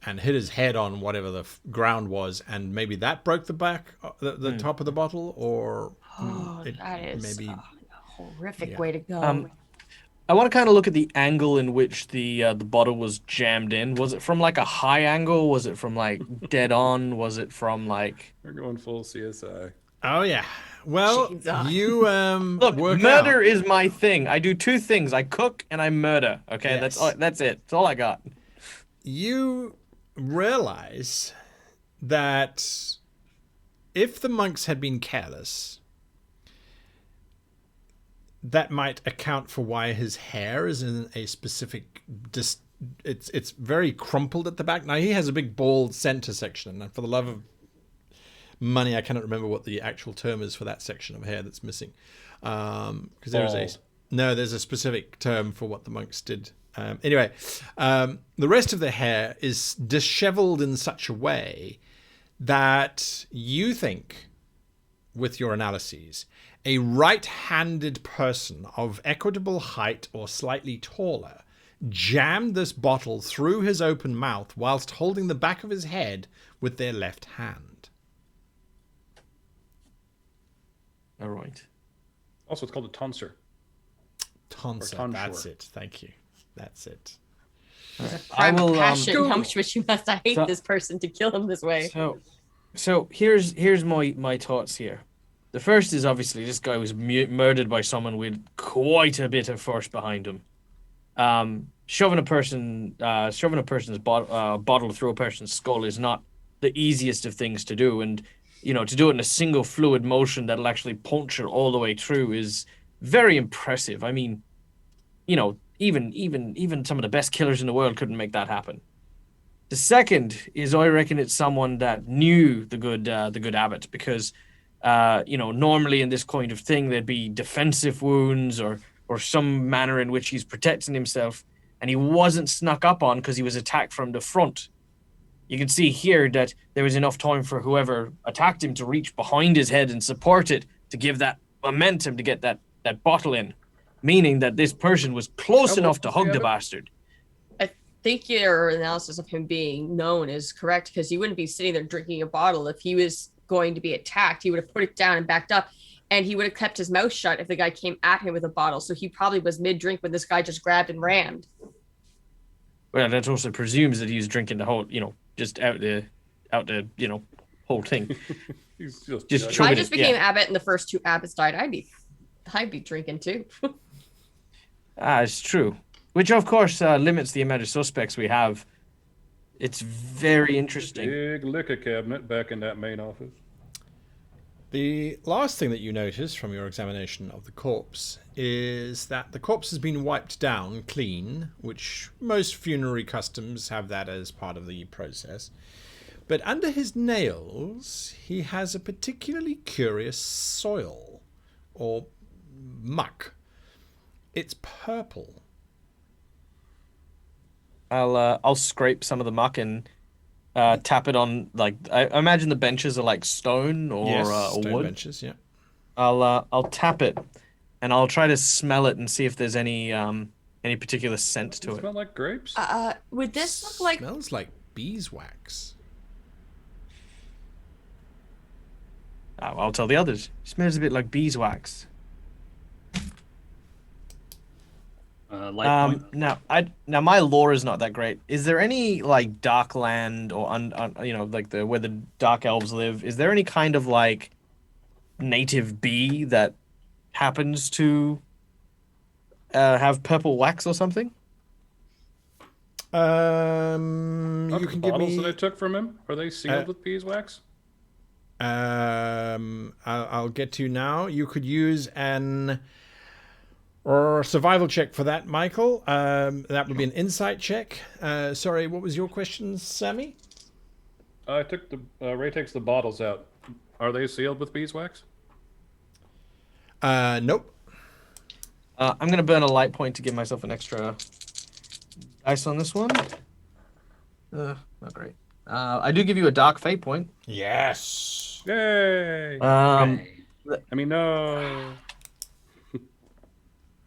and hit his head on whatever the ground was, and maybe that broke the back, the top of the bottle, or That is maybe a horrific way to go. I want to kind of look at the angle in which the bottle was jammed in. Was it from like a high angle? Was it from like dead on? Was it from like... We're going full CSI. Oh yeah. Well, Shades on. you Look, work murder out. is my thing. I do two things. I cook and I murder. Okay, Yes. that's it. That's all I got. You realize that if the monks had been careless, that might account for why his hair is in a specific it's very crumpled at the back. Now he has a big bald center section, and for the love of money, I cannot remember what the actual term is for that section of hair that's missing. Because there's a specific term for what the monks did. Anyway, the rest of the hair is disheveled in such a way that you think, with your analyses, a right-handed person of equitable height or slightly taller jammed this bottle through his open mouth whilst holding the back of his head with their left hand. All right. Also, it's called a tonsure. Tonsure, tonsure. that's it. Thank you. That's it. I will. Passion. How much wish you must I hate so- this person to kill him this way? So here's my thoughts here. The first is obviously this guy was murdered by someone with quite a bit of force behind him. Shoving a person's bottle through a person's skull is not the easiest of things to do, and to do it in a single fluid motion that'll actually puncture all the way through is very impressive. I mean, even some of the best killers in the world couldn't make that happen. The second is, I reckon it's someone that knew the good Abbot, because normally in this kind of thing there'd be defensive wounds or some manner in which he's protecting himself, and he wasn't snuck up on because he was attacked from the front. You can see here that there was enough time for whoever attacked him to reach behind his head and support it to give that momentum to get that bottle in, meaning that this person was close enough to hug the bastard. I think your analysis of him being known is correct, because he wouldn't be sitting there drinking a bottle. If he was going to be attacked, he would have put it down and backed up, and he would have kept his mouth shut if the guy came at him with a bottle. So he probably was mid-drink when this guy just grabbed and rammed. Well, that also presumes that he was drinking the whole, just out the whole thing. He's just Just If chugging I it, just became yeah. Abbot and the first two Abbots died, I'd be drinking too. It's true. Which, of course, limits the amount of suspects we have. It's very interesting. big liquor cabinet back in that main office. The last thing that you notice from your examination of the corpse is that the corpse has been wiped down clean, which most funerary customs have that as part of the process. But under his nails, he has a particularly curious soil, or muck. It's purple. I'll scrape some of the muck and tap it on, like, I imagine the benches are like stone or stone wood. benches, yeah. I'll tap it and I'll try to smell it and see if there's any particular scent to it. Smell like grapes? Would this look like Smells like beeswax. I'll tell the others. It smells a bit like beeswax. Light point. Now my lore is not that great. Is there any like dark land or like where the dark elves live? Is there any kind of like native bee that happens to have purple wax or something? You The can give bottles me. that I took from him, are they sealed with beeswax? I'll get to you now. You could use an survival check for that, Michael. That would be an insight check. Sorry, what was your question, Sammy? I took the Ray takes the bottles out. Are they sealed with beeswax? Nope. I'm gonna burn a light point to give myself an extra dice on this one. Not great. I do give you a dark fate point. Yes. Yay! Right. I mean, no.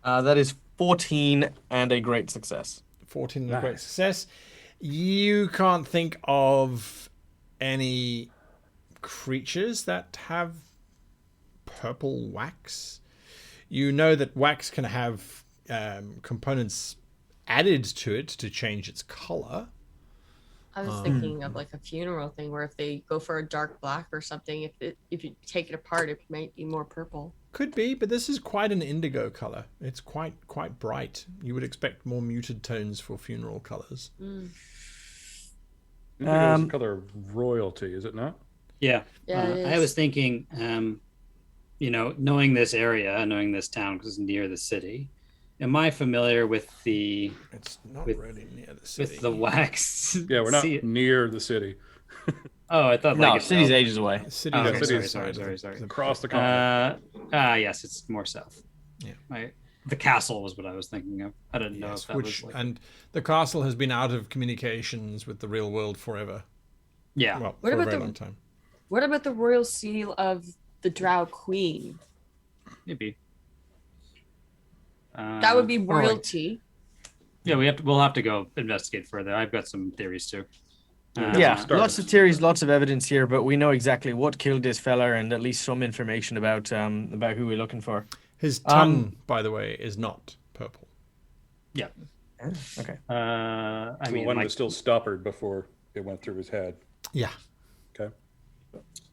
That is 14 and a great success. 14 and a great Nice. success. You can't think of any creatures that have purple wax. You know that wax can have components added to it to change its color. I was thinking of like a funeral thing where if they go for a dark black or something, if you take it apart, it might be more purple. Could be, but this is quite an indigo color. It's quite bright. You would expect more muted tones for funeral colors. Indigo is the color of royalty, is it not? Yeah. Yeah, it I is. was thinking, knowing this area, knowing this town because it's near the city, am I familiar with the It's not With- really near the city. with the wax? Yeah, we're not See- near the city. Oh, I thought No, like city's ages away. The city Oh, is okay, the sorry, side sorry, of sorry. Across the continent. Yes, it's more south. Yeah. The castle was what I was thinking of. I didn't know Yes, if that which was like... and the castle has been out of communications with the real world forever. Yeah. Well, What for a about very the- long time. What about the royal seal of the Drow Queen? Maybe. That would be all right. royalty. Yeah, we'll have to go investigate further. I've got some theories too. Yeah, start. lots of theories, lots of evidence here, but we know exactly what killed this fella and at least some information about who we're looking for. His tongue, by the way, is not purple. Yeah. Okay. I The mean, one like, was still stoppered before it went through his head. Yeah. Okay.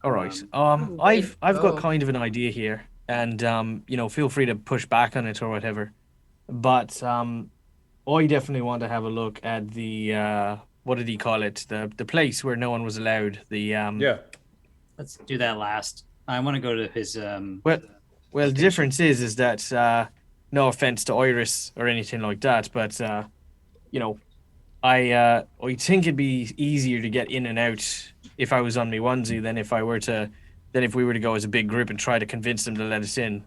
All right. way I've to got go. kind of an idea here, and feel free to push back on it or whatever. But I definitely want to have a look at the what did he call it? The place where no one was allowed. The Yeah. let's do that last. I want to go to his. Well, the difference is that no offense to Iris or anything like that, but I think it'd be easier to get in and out if I was on me onesie than if we were to go as a big group and try to convince them to let us in.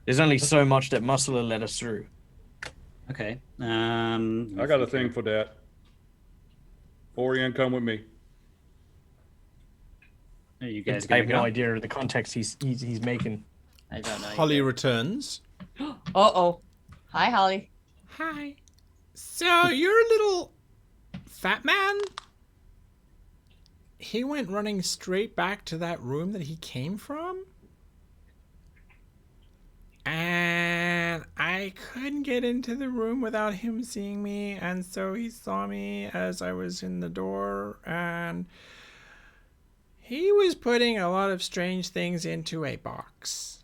There's only so much that muscle will let us through. Okay. I got a thing for that. Orion, come with me. Are you guys I gonna have go? no idea of the context he's making. I don't know. Holly returns. Uh-oh. Hi, Holly. Hi. So you're a little fat man? He went running straight back to that room that he came from? And I couldn't get into the room without him seeing me, and so he saw me as I was in the door, and he was putting a lot of strange things into a box.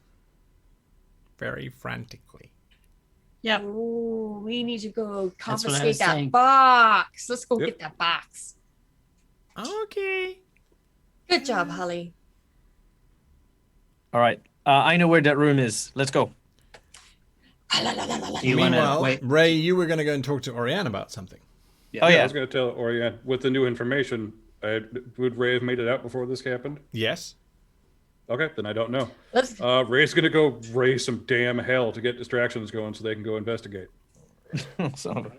Very frantically. Yep. Ooh, we need to go what I was confiscate that saying. box. Let's go Yep. get that box. Okay. Good job, Holly. All right. I know where that room is. Let's go. Do you want to Meanwhile, wait? Ray, you were going to go and talk to Oriane about something. Oh I yeah. was going to tell Orion, with the new information, would Ray have made it out before this happened? Yes. Okay, then I don't know. Let's Ray's going to go raise some damn hell to get distractions going so they can go investigate. So,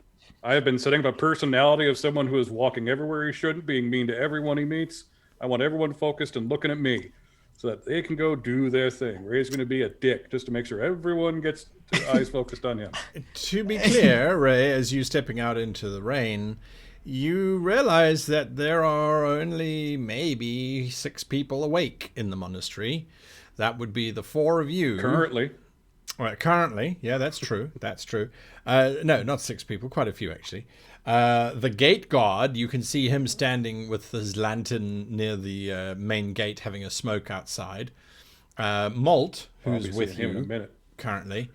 I have been setting up a personality of someone who is walking everywhere he shouldn't, being mean to everyone he meets. I want everyone focused and looking at me so that they can go do their thing. Ray's going to be a dick just to make sure everyone gets eyes focused on him. To be clear, Ray, as you stepping out into the rain, you realize that there are only maybe 6 people awake in the monastery. That would be the 4 of you. Currently, Well, currently, yeah, that's true. That's true. No, not 6 people, quite a few actually. The gate guard, you can see him standing with his lantern near the main gate, having a smoke outside. Malt, I'll who's be with seeing him in a you minute. currently,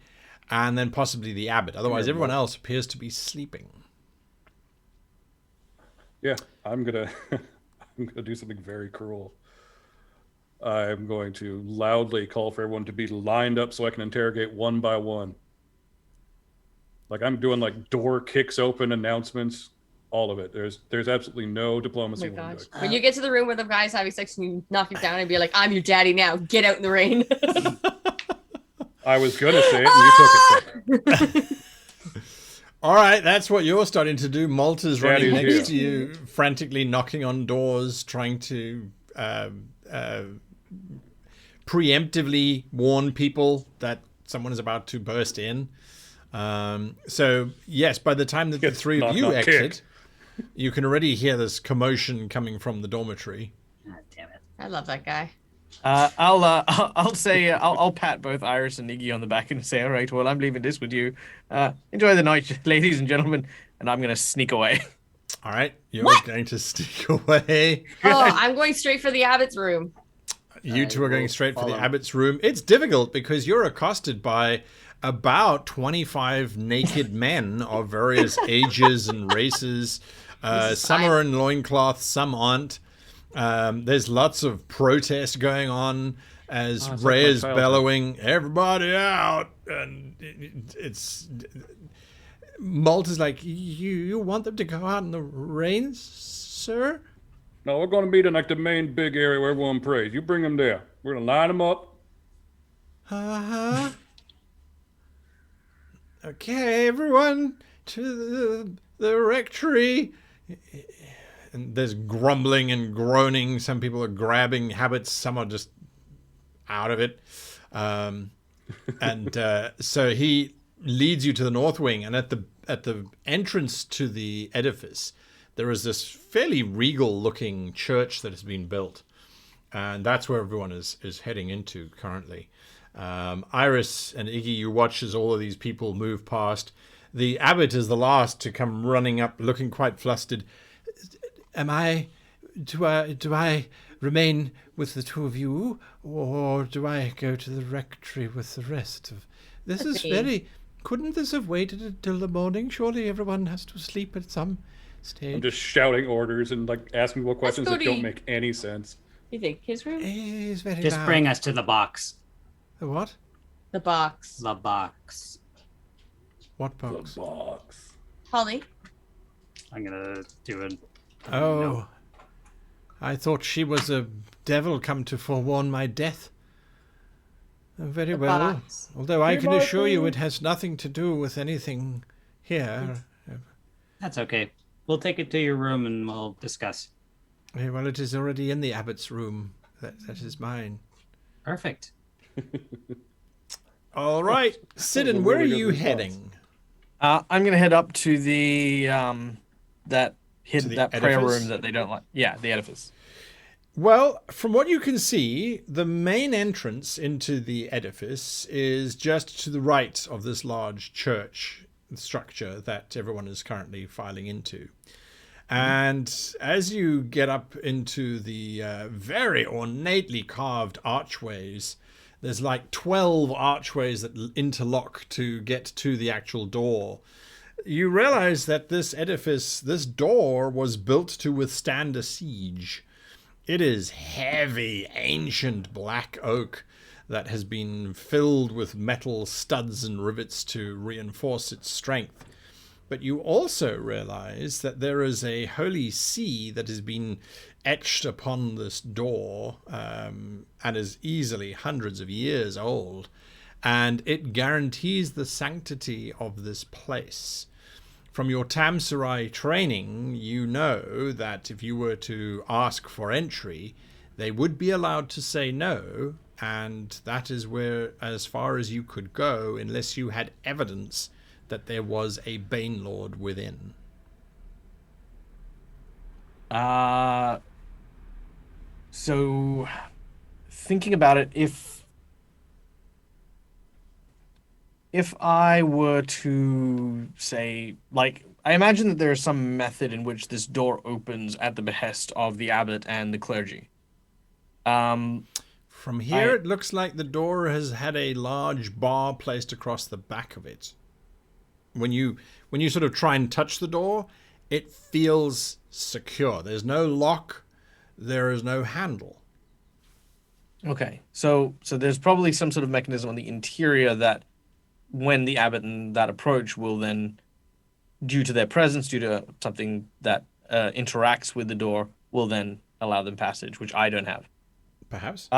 and then possibly the abbot. Otherwise, Here, everyone Malt. else appears to be sleeping. Yeah, I'm gonna do something very cruel. I'm going to loudly call for everyone to be lined up so I can interrogate one by one. Like I'm doing like door kicks open announcements. all of it. There's absolutely no Oh diplomacy. my in one gosh. book. When you get to the room where the guy's having sex and you knock it down and be like, I'm your daddy now. Get out in the rain. I was gonna say it, and you took it from me. All right, that's what you're starting to do. Malta's running Daddy's next to you, frantically knocking on doors, trying to preemptively warn people that someone is about to burst in. So, yes, by the time that the three of knock, you knock, exit, you can already hear this commotion coming from the dormitory. God damn it. I love that guy. I'll pat both Iris and Iggy on the back and say, all right, well, I'm leaving this with you. Enjoy the night, ladies and gentlemen, and I'm going to sneak away. All right, you're going to sneak away. Oh, I'm going straight for the Abbot's room. You two are going straight for the follow. Abbot's room. It's difficult because you're accosted by about 25 naked men of various ages and races. Some are in loincloths, some aren't. There's lots of protest going on as it's Ray like my is childhood. bellowing, everybody out. And it's... Malta's like, you want them to go out in the rain, sir? No, we're going to meet in like the main big area where everyone prays. You bring them there. We're going to line them up. Uh-huh. Okay, everyone to the rectory. And there's grumbling and groaning. Some people are grabbing habits. Some are just out of it. So he leads you to the north wing, and at the entrance to the edifice, there is this fairly regal-looking church that has been built, and that's where everyone is heading into currently. Iris and Iggy, you watch as all of these people move past. The abbot is the last to come running up, looking quite flustered. Do I remain with the two of you, or do I go to the rectory with the rest of? This is very. Couldn't this have waited until the morning? Surely everyone has to sleep at some stage. I'm just shouting orders and like asking people questions go that to- don't make any sense. You think his room? He's very Just loud. bring us to the box. The what? The box. The box. What The box? box. Holly. I'm gonna do it. Oh, I thought she was a devil come to forewarn my death. Very The well. box. Although I can assure you it has nothing to do with anything here. That's okay. We'll take it to your room and we'll discuss. Well, it is already in the abbot's room. That is mine. Perfect. All right, Sidon, where are you heading? I'm going to head up to the that To the prayer edifice? room that they don't like. Yeah, the edifice. Well, from what you can see, the main entrance into the edifice is just to the right of this large church structure that everyone is currently filing into. And as you get up into the very ornately carved archways, there's like 12 archways that interlock to get to the actual door. You realize that this edifice, this door, was built to withstand a siege. It is heavy, ancient black oak that has been filled with metal studs and rivets to reinforce its strength. But you also realize that there is a holy see that has been etched upon this door and is easily hundreds of years old, and it guarantees the sanctity of this place. From your Tamsarai training, you know that if you were to ask for entry, they would be allowed to say no, and that is where, as far as you could go, unless you had evidence that there was a Bane Lord within. So thinking about it, if I were to say, like, I imagine that there is some method in which this door opens at the behest of the abbot and the clergy. From here, it looks like the door has had a large bar placed across the back of it. When you sort of try and touch the door, it feels secure. There's no lock. There is no handle. Okay, so there's probably some sort of mechanism on the interior that, when the abbot and that approach, will then due to their presence, due to something that interacts with the door, will then allow them passage, which I don't have. Perhaps.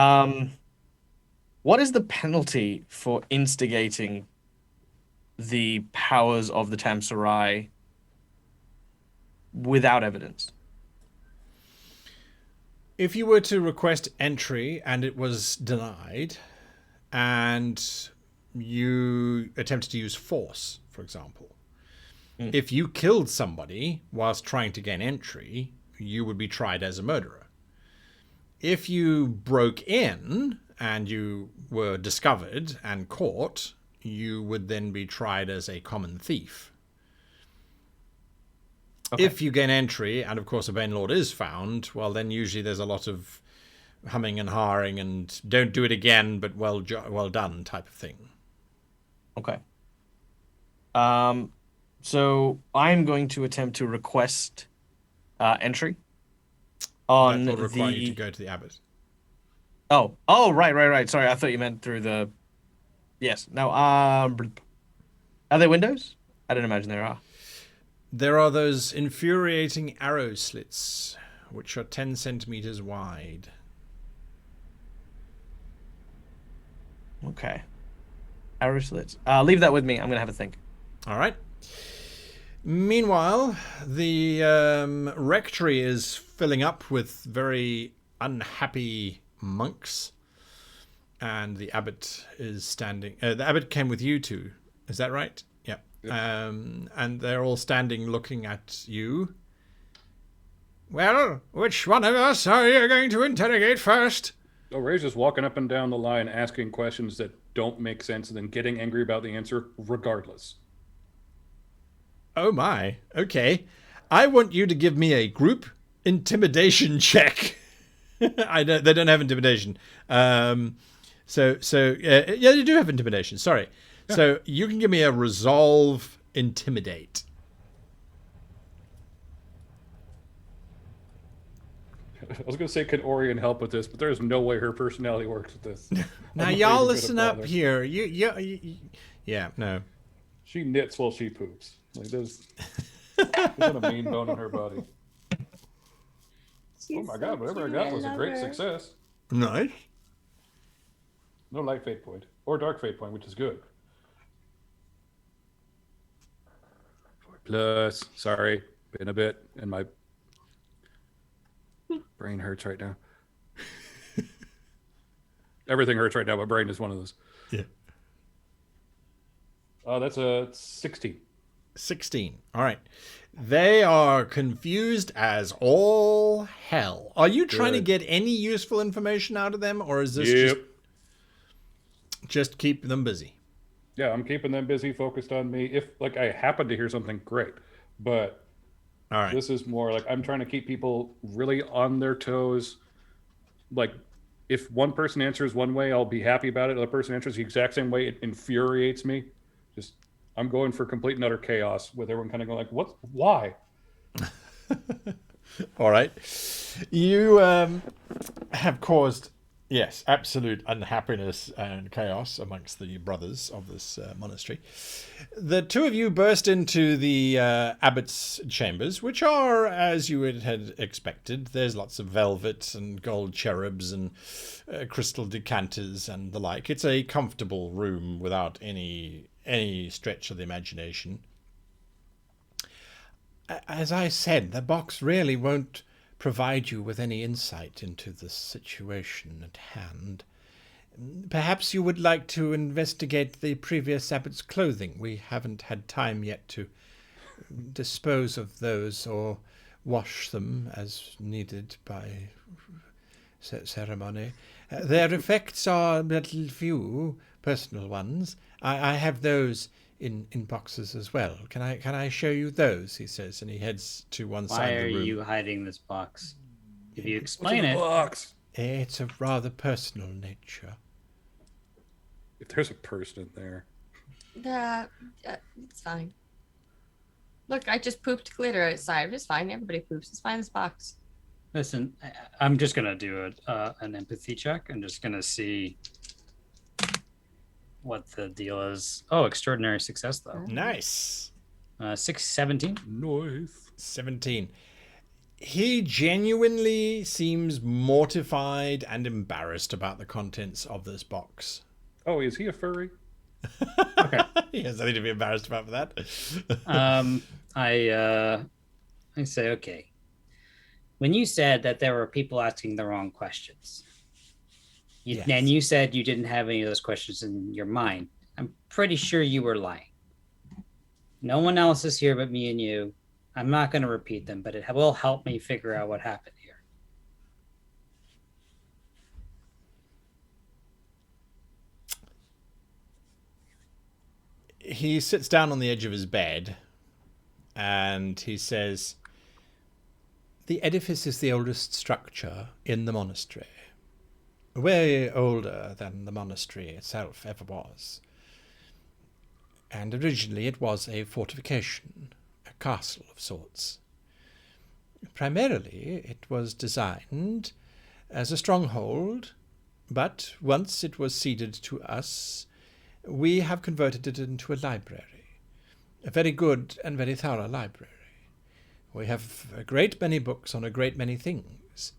What is the penalty for instigating the powers of the Tamsarai without evidence? If you were to request entry and it was denied, and you attempted to use force, for example, if you killed somebody whilst trying to gain entry, you would be tried as a murderer. If you broke in and you were discovered and caught, you would then be tried as a common thief. Okay. If you gain entry, and of course a Bane Lord is found, well, then usually there's a lot of humming and hawing and don't do it again, but well done type of thing. Okay. So I'm going to attempt to request entry on That will require the. you to go to the Abbot. Oh, right. Sorry, I thought you meant through the. Yes. No. Are there windows? I don't imagine there are. There are those infuriating arrow slits, which are 10 centimeters wide. Okay. Arrow slits. Leave that with me. I'm gonna have a think. All right. Meanwhile, the rectory is filling up with very unhappy monks, and the abbot is standing. The abbot came with you two. Is that right? Yeah. And they're all standing, looking at you. Well, which one of us are you going to interrogate first? Oh, Ray's just walking up and down the line, asking questions that don't make sense, and then getting angry about the answer, regardless. Oh my. Okay. I want you to give me a group intimidation check. They don't have intimidation. Yeah, they do have intimidation. Sorry. Yeah. So you can give me a resolve intimidate. I was going to say, can Orion help with this? But there's no way her personality works with this. Now, y'all listen up here. Yeah, no. She knits while she poops. Like, there's not a mean bone in her body. Oh my god, whatever I got was a great success. Nice. No light fate point. Or dark fate point, which is good. 4+. Sorry. Been a bit. And my brain hurts right now. Everything hurts right now. My brain is one of those. Yeah. That's a 16. 16. All right. They are confused as all hell. Are you trying to get any useful information out of them, or is this just keep them busy? Yeah, I'm keeping them busy, focused on me. If I happen to hear something, great. But all right, this is more like I'm trying to keep people really on their toes. Like, if one person answers one way, I'll be happy about it. The other person answers the exact same way, it infuriates me. Just I'm going for complete and utter chaos with everyone kind of going like, what? Why? All right. You have caused, yes, absolute unhappiness and chaos amongst the brothers of this monastery. The two of you burst into the abbot's chambers, which are, as you had expected, there's lots of velvet and gold cherubs and crystal decanters and the like. It's a comfortable room without any stretch of the imagination. As I said, the box really won't provide you with any insight into the situation at hand. Perhaps you would like to investigate the previous abbot's clothing. We haven't had time yet to dispose of those or wash them as needed by ceremony. Their effects are but few, personal ones. I have those in boxes as well. Can I show you those? He says, and he heads to one side of the room. Why are you hiding this box? If you explain it, box? It's of rather personal nature. If there's a person in there, it's fine. Look, I just pooped glitter outside. It's fine. Everybody poops. It's fine. This box. listen, I'm just gonna do an empathy check. I'm just gonna see what the deal is. Oh, extraordinary success though. Nice. 17. Nice. 17. He genuinely seems mortified and embarrassed about the contents of this box. Oh, is he a furry? Okay. He has nothing to be embarrassed about for that. I say, okay. When you said that there were people asking the wrong questions, Yes. and you said you didn't have any of those questions in your mind, I'm pretty sure you were lying. No one else is here but me and you. I'm not going to repeat them, but it will help me figure out what happened here. He sits down on the edge of his bed and he says, "The edifice is the oldest structure in the monastery. Way older than the monastery itself ever was. And originally it was a fortification, a castle of sorts. Primarily it was designed as a stronghold, but once it was ceded to us, we have converted it into a library, a very good and very thorough library. We have a great many books on a great many things,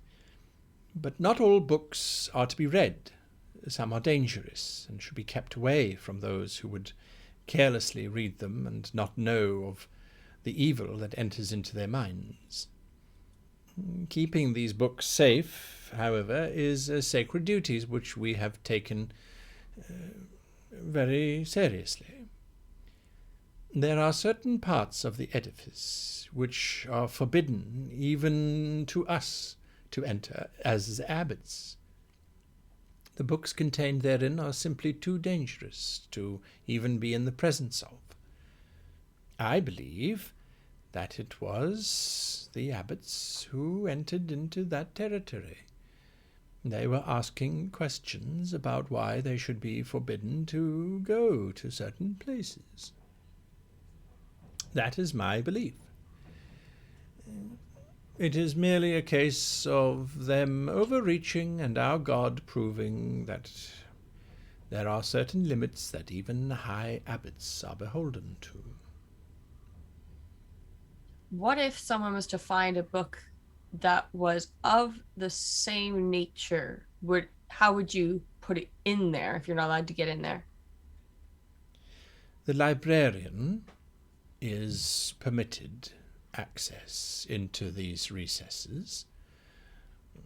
but not all books are to be read. Some are dangerous and should be kept away from those who would carelessly read them and not know of the evil that enters into their minds. Keeping these books safe, however, is a sacred duty which we have taken very seriously. There are certain parts of the edifice which are forbidden even to us to enter as abbots. The books contained therein are simply too dangerous to even be in the presence of. I believe that it was the abbots who entered into that territory. They were asking questions about why they should be forbidden to go to certain places. That is my belief. It is merely a case of them overreaching and our God proving that there are certain limits that even high abbots are beholden to. What if someone was to find a book that was of the same nature? How would you put it in there if you're not allowed to get in there? The librarian is permitted access into these recesses,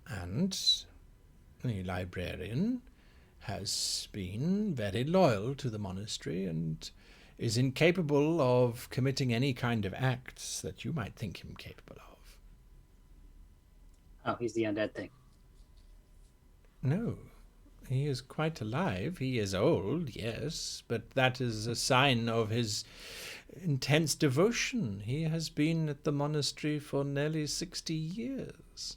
and the librarian has been very loyal to the monastery and is incapable of committing any kind of acts that you might think him capable of. Oh, he's the undead thing. No, he is quite alive. He is old, yes, but that is a sign of his intense devotion. He has been at the monastery for nearly 60 years.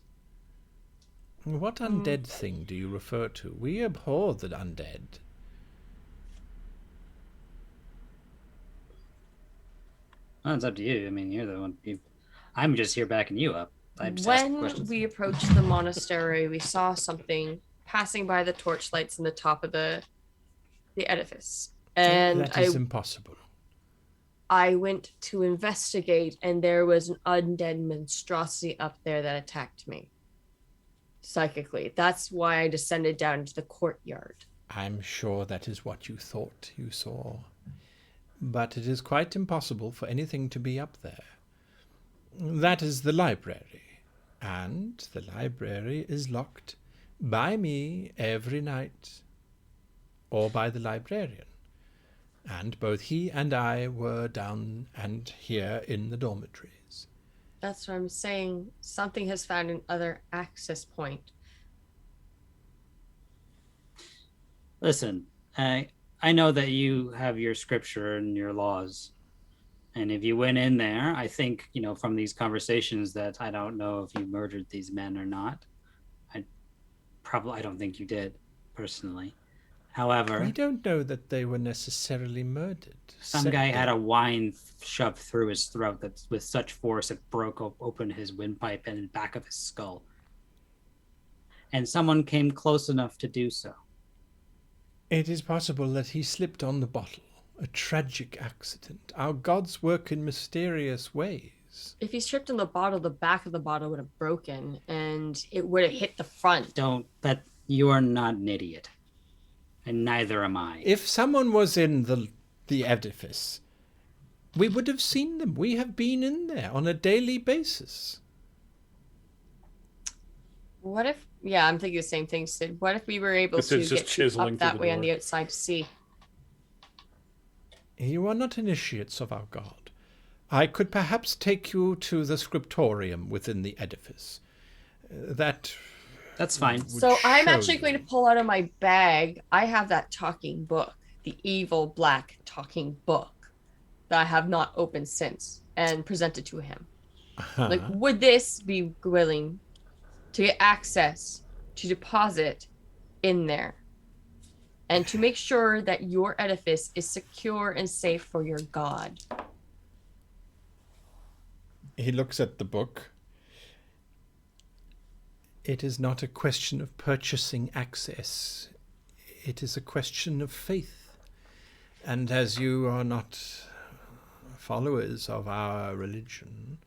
What undead thing do you refer to? We abhor the undead. Well, it's up to you. I mean, you're the one. I'm just here backing you up. I'm just asking When questions. we approached the monastery, we saw something passing by the torchlights in the top of the edifice. And That is impossible. I went to investigate, and there was an undead monstrosity up there that attacked me psychically. That's why I descended down into the courtyard. I'm sure that is what you thought you saw. But it is quite impossible for anything to be up there. That is the library, and the library is locked by me every night, or by the librarian. And both he and I were down and here in the dormitories. That's what I'm saying. Something has found another access point. Listen, I know that you have your scripture and your laws. And if you went in there, I think, from these conversations that I don't know if you murdered these men or not. I don't think you did, personally. However, I don't know that they were necessarily murdered. some guy had a wine shoved through his throat that with such force it broke open his windpipe and the back of his skull. And someone came close enough to do so. It is possible that he slipped on the bottle A tragic accident. Our gods work in mysterious ways. If he tripped on the bottle, the back of the bottle would have broken, and it would have hit the front. You are not an idiot. And neither am I. If someone was in the edifice, we would have seen them. We have been in there on a daily basis. What if? Yeah, I'm thinking the same thing, Sid. What if we were able This to is just get chiseling up that through way the on door. the outside to see? You are not initiates of our god. I could perhaps take you to the scriptorium within the edifice. That's fine. So I'm show actually you. going to pull out of my bag. I have that talking book, the evil black talking book that I have not opened since, and present it to him. Like, would this be willing to get access to deposit in there and to make sure that your edifice is secure and safe for your god? He looks at the book. It is not a question of purchasing access. It is a question of faith. And as you are not followers of our religion,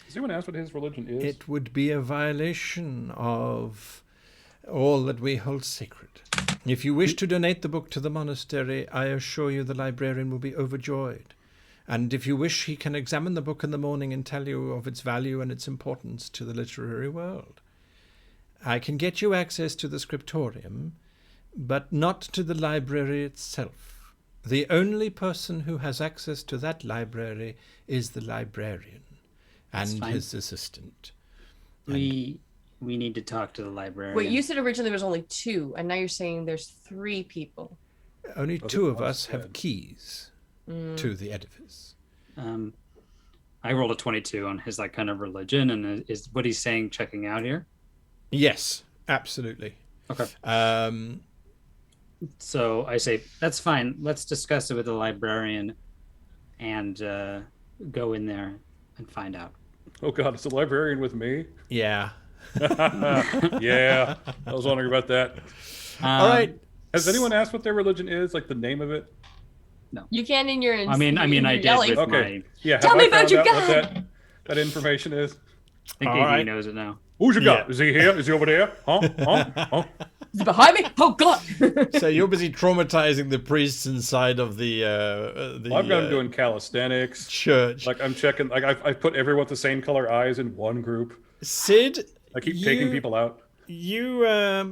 Does anyone ask what his religion is? it would be a violation of all that we hold sacred. If you wish to donate the book to the monastery, I assure you the librarian will be overjoyed. And if you wish, he can examine the book in the morning and tell you of its value and its importance to the literary world. I can get you access to the scriptorium, but not to the library itself. The only person who has access to that library is the librarian and his assistant. We need to talk to the librarian. Wait, you said originally there was only 2, and now you're saying there's 3 people. Only Was 2 it of once us have dead? keys to the edifice. I rolled a 22 on his like kind of religion, and is what he's saying checking out here. Yes, absolutely. Okay. Um, So I say that's fine. Let's discuss it with the librarian, and go in there and find out. Oh God, it's a librarian with me. yeah. Yeah, I was wondering about that. All right. Has anyone asked what their religion is? Like the name of it? You can in your. I mean, I did yelling. with Okay. my. Yeah. Tell have me I about found your out what God! that information is? I think All AD right. knows it now. Who's your God? Yeah. Is he here? Is he over there? Huh? Huh? Is it behind me? Oh God! So you're busy traumatizing the priests inside of the I've got him doing calisthenics. church. Like I'm checking. Like I've put everyone with the same color eyes in one group. Sid, I keep taking people out. You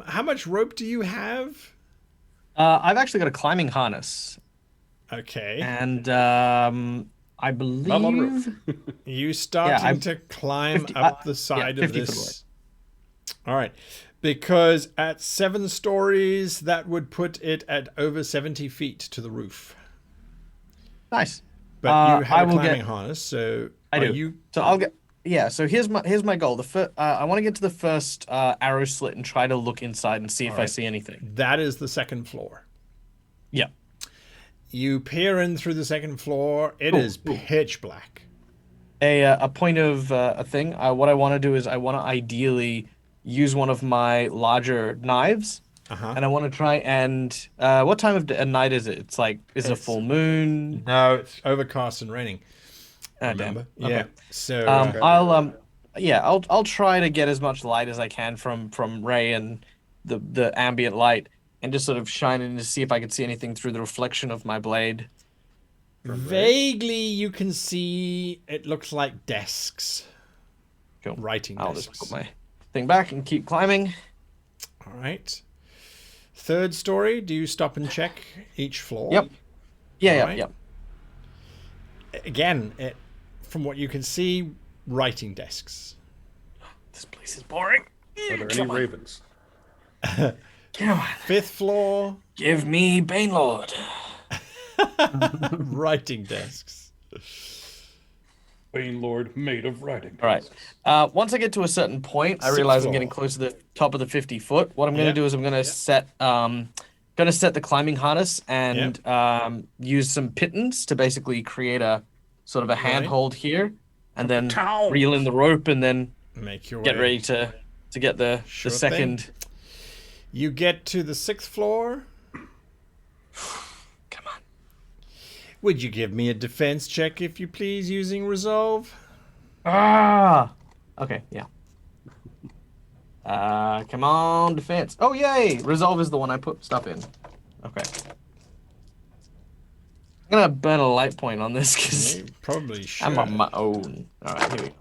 how much rope do you have? I've actually got a climbing harness, Okay. and I believe Not on roof. You starting I'm to climb 50 up the side of 50 foot this. All right. Because at 7 stories, that would put it at over 70 feet to the roof. nice. But you I have a will climbing get- harness, so I are do. you So I'll get. Yeah. So here's my goal. I want to get to the first arrow slit and try to look inside and see if I right. see anything. that is the second floor. Yeah. You peer in through the second floor. It is pitch black. A point of a thing. What I want to do is I want to ideally use one of my larger knives, and I want to try and what time of night is it? It's like is it a It's- full moon? No, it's overcast and raining. Ah, damn. Remember? Okay. Yeah. So I'll try to get as much light as I can from Ray and the ambient light, and just sort of shine in to see if I can see anything through the reflection of my blade. vaguely you can see it looks like desks. Cool. Writing I'll desks. just put my thing back and keep climbing. All right. Third story, do you stop and check each floor? Yep. Yeah, Alright. yep. Again, from what you can see, writing desks. This place is boring. Are there any ravens? Come on. 5th floor, Give me Banelord. writing desks. Bane Lord made of writing. All right. desks. Once I get to a certain point, I Sixth realize I'm floor. getting close to the top of the 50 foot. What I'm going to Yep. do is I'm going to set the climbing harness and use some pittons to basically create a sort of a handhold here, and then Tow. reel in the rope, and then Make your get way. ready to get the Sure thing. second. You get to the 6th floor. Come on. Would you give me a defense check, if you please, using resolve? Okay, yeah. Come on, defense. Oh, yay! Resolve is the one I put stuff in. Okay. I'm gonna burn a light point on this because You probably should. I'm on my own. All right, here we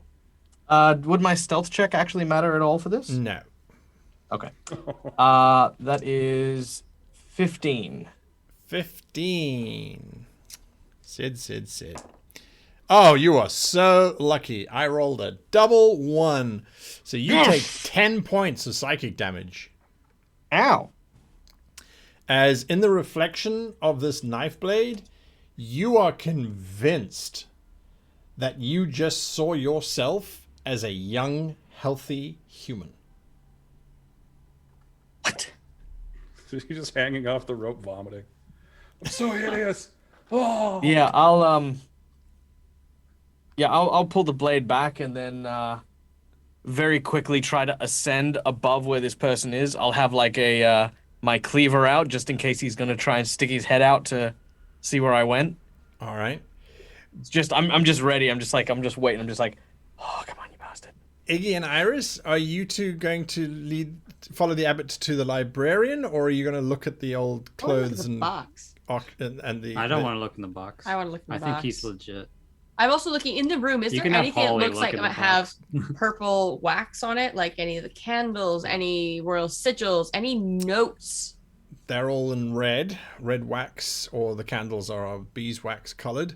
go. Would my stealth check actually matter at all for this? No. Okay. That is 15. 15. Sid. Oh, you are so lucky. I rolled a double 1. So you take 10 points of psychic damage. Ow. As in the reflection of this knife blade, you are convinced that you just saw yourself as a young, healthy human. What? You're just hanging off the rope, vomiting. I'm so hideous. Oh. Yeah, I'll pull the blade back and then very quickly try to ascend above where this person is. I'll have like a my cleaver out just in case he's gonna try and stick his head out to see where I went. All right. It's just I'm just ready. I'm just waiting. I'm just like, oh, come on, you bastard. Iggy and Iris, are you two going to follow the abbot to the librarian, or are you going to look at the old I wanna look at clothes the and box. the? I don't want to look in the box. I want to look in the I box. think he's legit. I'm also looking in the room. Is You there can have anything that Holly looks look like in it the might have box. purple wax on it? Like any of the candles, any royal sigils, any notes? They're all in red wax, or the candles are beeswax colored.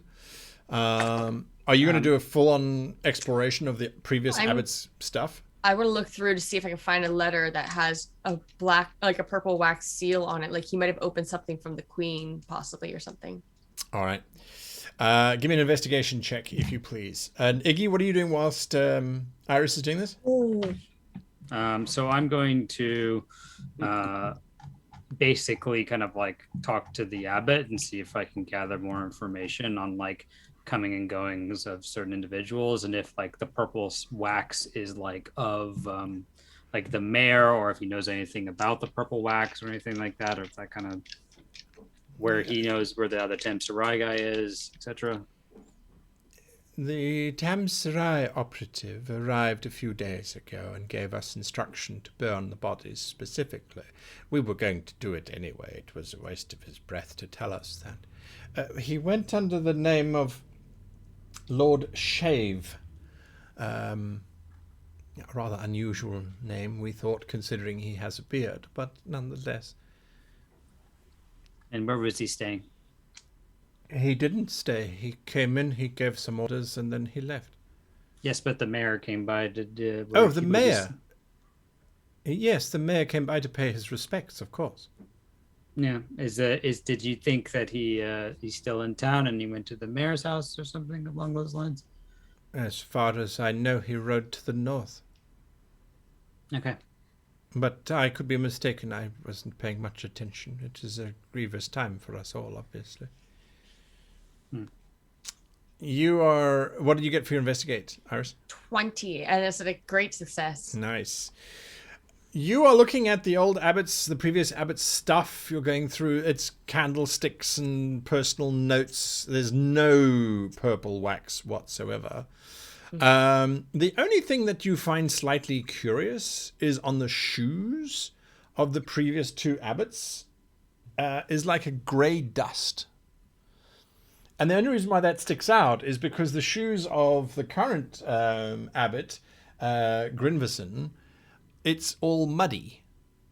Are you going to do a full-on exploration of the previous abbot's stuff? I want to look through to see if I can find a letter that has a purple wax seal on it. Like he might have opened something from the queen, possibly, or something. All right. Give me an investigation check, if you please. And Iggy, what are you doing whilst Iris is doing this? So I'm going to basically kind of like talk to the abbot and see if I can gather more information on like coming and goings of certain individuals, and if like the purple wax is like of like the mayor, or if he knows anything about the purple wax or anything like that, or if that kind of where he knows where the other Tamsarai guy is, etc. The Tamsarai operative arrived a few days ago and gave us instruction to burn the bodies specifically. We were going to do it anyway. It was a waste of his breath to tell us that. He went under the name of Lord Shave. A rather unusual name, we thought, considering he has a beard, but nonetheless. And where was he staying? He didn't stay. He came in, he gave some orders, and then he left. Yes, but the mayor came by to the mayor. Yes, the mayor came by to pay his respects, of course. Yeah. Did you think that he's still in town and he went to the mayor's house or something along those lines? As far as I know, he rode to the north. Okay. But I could be mistaken. I wasn't paying much attention. It is a grievous time for us all, obviously. What did you get for your investigate, Iris? 20, and it's a great success. Nice. You are looking at the previous abbot's stuff. You're going through its candlesticks and personal notes. There's no purple wax whatsoever. The only thing that you find slightly curious is on the shoes of the previous two abbots is like a grey dust. And the only reason why that sticks out is because the shoes of the current abbot, Grinverson, it's all muddy.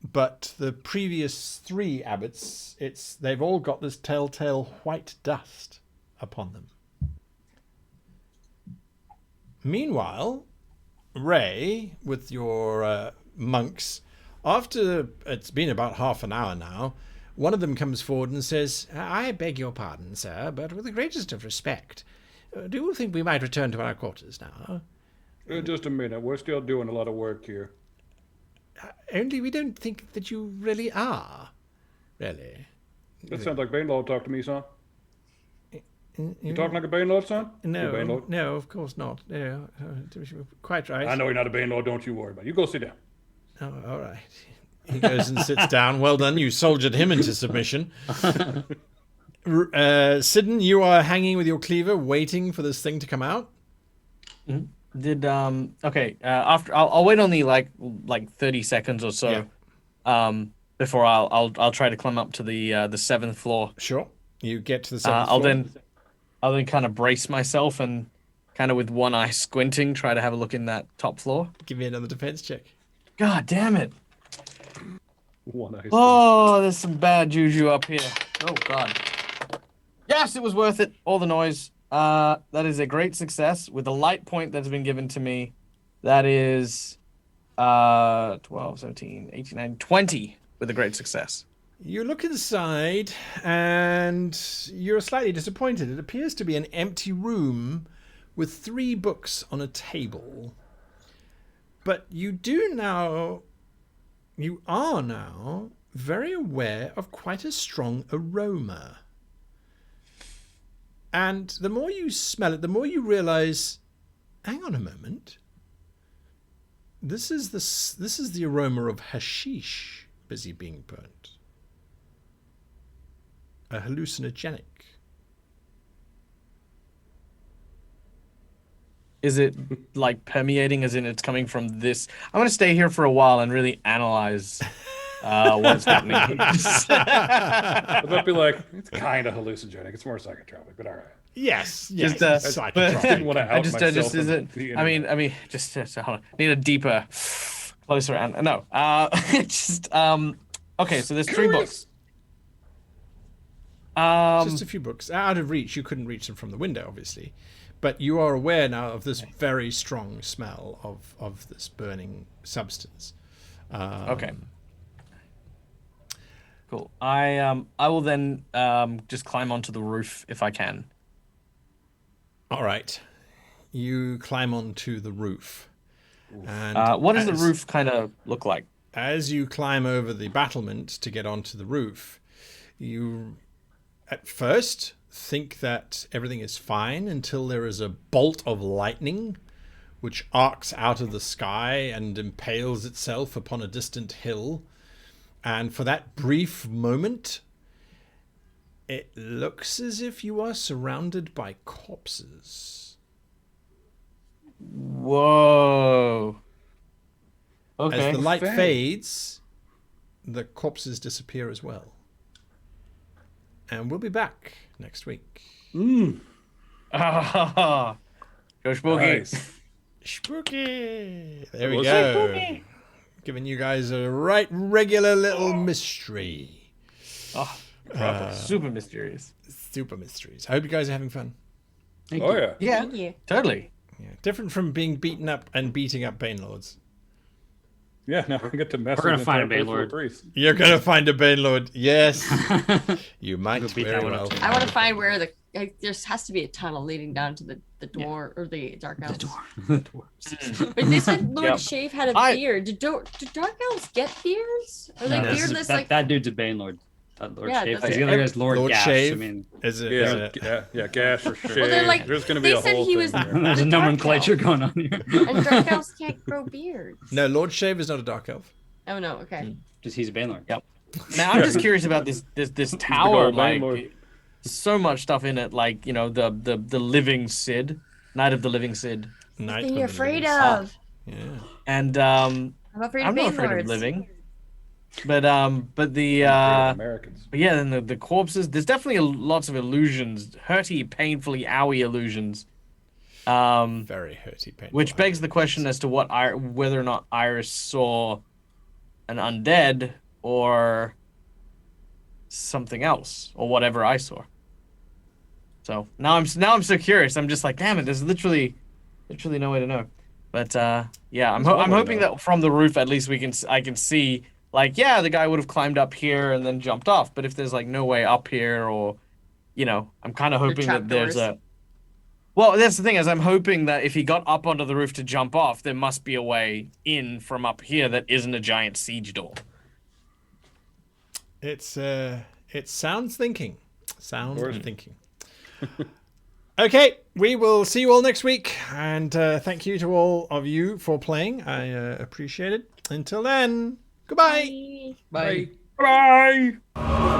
But the previous three abbots, they've all got this telltale white dust upon them. Meanwhile, Ray, with your monks, after it's been about half an hour now, one of them comes forward and says, "I beg your pardon, sir, but with the greatest of respect, do you think we might return to our quarters now?" Just a minute. We're still doing a lot of work here. Only we don't think that you really are. Really. That sounds like Bainlord talk to me, son. You talking like a Bainlord, son? No, of course not. No, quite right. I know you're not a Bainlord. Don't you worry about it. You go sit down. Oh, all right. He goes and sits down. Well done. You soldiered him into submission. Sidon, you are hanging with your cleaver, waiting for this thing to come out. Did okay. After I'll wait only like 30 seconds or so. Yeah. Before I'll try to climb up to the 7th floor. Sure. You get to the 7th floor. I'll then kind of brace myself and kind of with one eye squinting, try to have a look in that top floor. Give me another defense check. God damn it. One eye. Oh, there's some bad juju up here. Oh God. Yes, it was worth it. All the noise. That is a great success with the light point that's been given to me. That is 12, 17, 18, 19, 20 with a great success. You look inside and you're slightly disappointed. It appears to be an empty room with 3 books on a table. But you are now very aware of quite a strong aroma. And the more you smell it, the more you realize, hang on a moment. This is the aroma of hashish busy being burnt. A hallucinogenic. Is it like permeating as in it's coming from this? I'm going to stay here for a while and really analyze what's happening. I might be like, it's kind of hallucinogenic. It's more psychotropic, but all right. Yes. Just, I didn't want to out myself. I mean, just hold on. Need a deeper, closer, and no. Okay. So there's 3 books. Just a few books out of reach. You couldn't reach them from the window, obviously, but you are aware now of this very strong smell of this burning substance. Okay. Cool. I will then just climb onto the roof if I can. All right. You climb onto the roof. And what does the roof kind of look like? As you climb over the battlement to get onto the roof, you at first think that everything is fine until there is a bolt of lightning which arcs out of the sky and impales itself upon a distant hill. And for that brief moment, it looks as if you are surrounded by corpses. Whoa. Okay. As the light fades, the corpses disappear as well. And we'll be back next week. Go spooky. Nice. Spooky. There we go. Spooky. Giving you guys a right regular little mystery. Oh, super mysterious. Super mysteries. I hope you guys are having fun. Thank you. Yeah. Thank you. Totally. Yeah. Different from being beaten up and beating up Banelords. Yeah, now we get to mess We're with gonna find a entire Banelord. priest. You're going to find a Banelord. Yes. You might We'll beat very that one well. up too. I want to find where there has to be a tunnel leading down to the door or the dark elves. The dwarves. But they said Lord Yep. Shave had a beard. Do dark elves get beards? Are they No, beardless? that dude's a Banelord. Lord Yeah, Shave. that's The it. other guy's Lord, Lord Gash. Shave? I mean, Is it? Yeah, gash or shave. Well, they're like- There's going to be they a said whole he thing was- there. there's a The dark nomenclature elf. going on here. and dark elves can't grow beards. No, Lord Shave is not a dark elf. Oh no. Okay. Just he's a Banelord. Yep. Now I'm just curious about this tower. old Like, landlord. so much stuff in it. Like, you know, the living Cid, Night of the Living Cid, Night Thing of you're the afraid Living of. Dead. Yeah. and I'm afraid I'm of not afraid of Banelords. living. But the Americans. but yeah, then the corpses. There's definitely lots of illusions, hurty, painfully owie illusions. Very hurty, painful. Which begs the question as to whether or not Iris saw an undead or something else, or whatever I saw. So now I'm so curious. I'm just like, damn it. There's literally no way to know. But yeah, I'm hoping that from the roof at least I can see, like, yeah, the guy would have climbed up here and then jumped off. But if there's like no way up here, or, you know, I'm kind of hoping that there's trapdoors. Well, that's the thing, is I'm hoping that if he got up onto the roof to jump off, there must be a way in from up here that isn't a giant siege door. It's sounds thinking. Sounds course. thinking. Okay, we will see you all next week, and thank you to all of you for playing. I appreciate it. Until then, goodbye. Bye. Bye. Bye!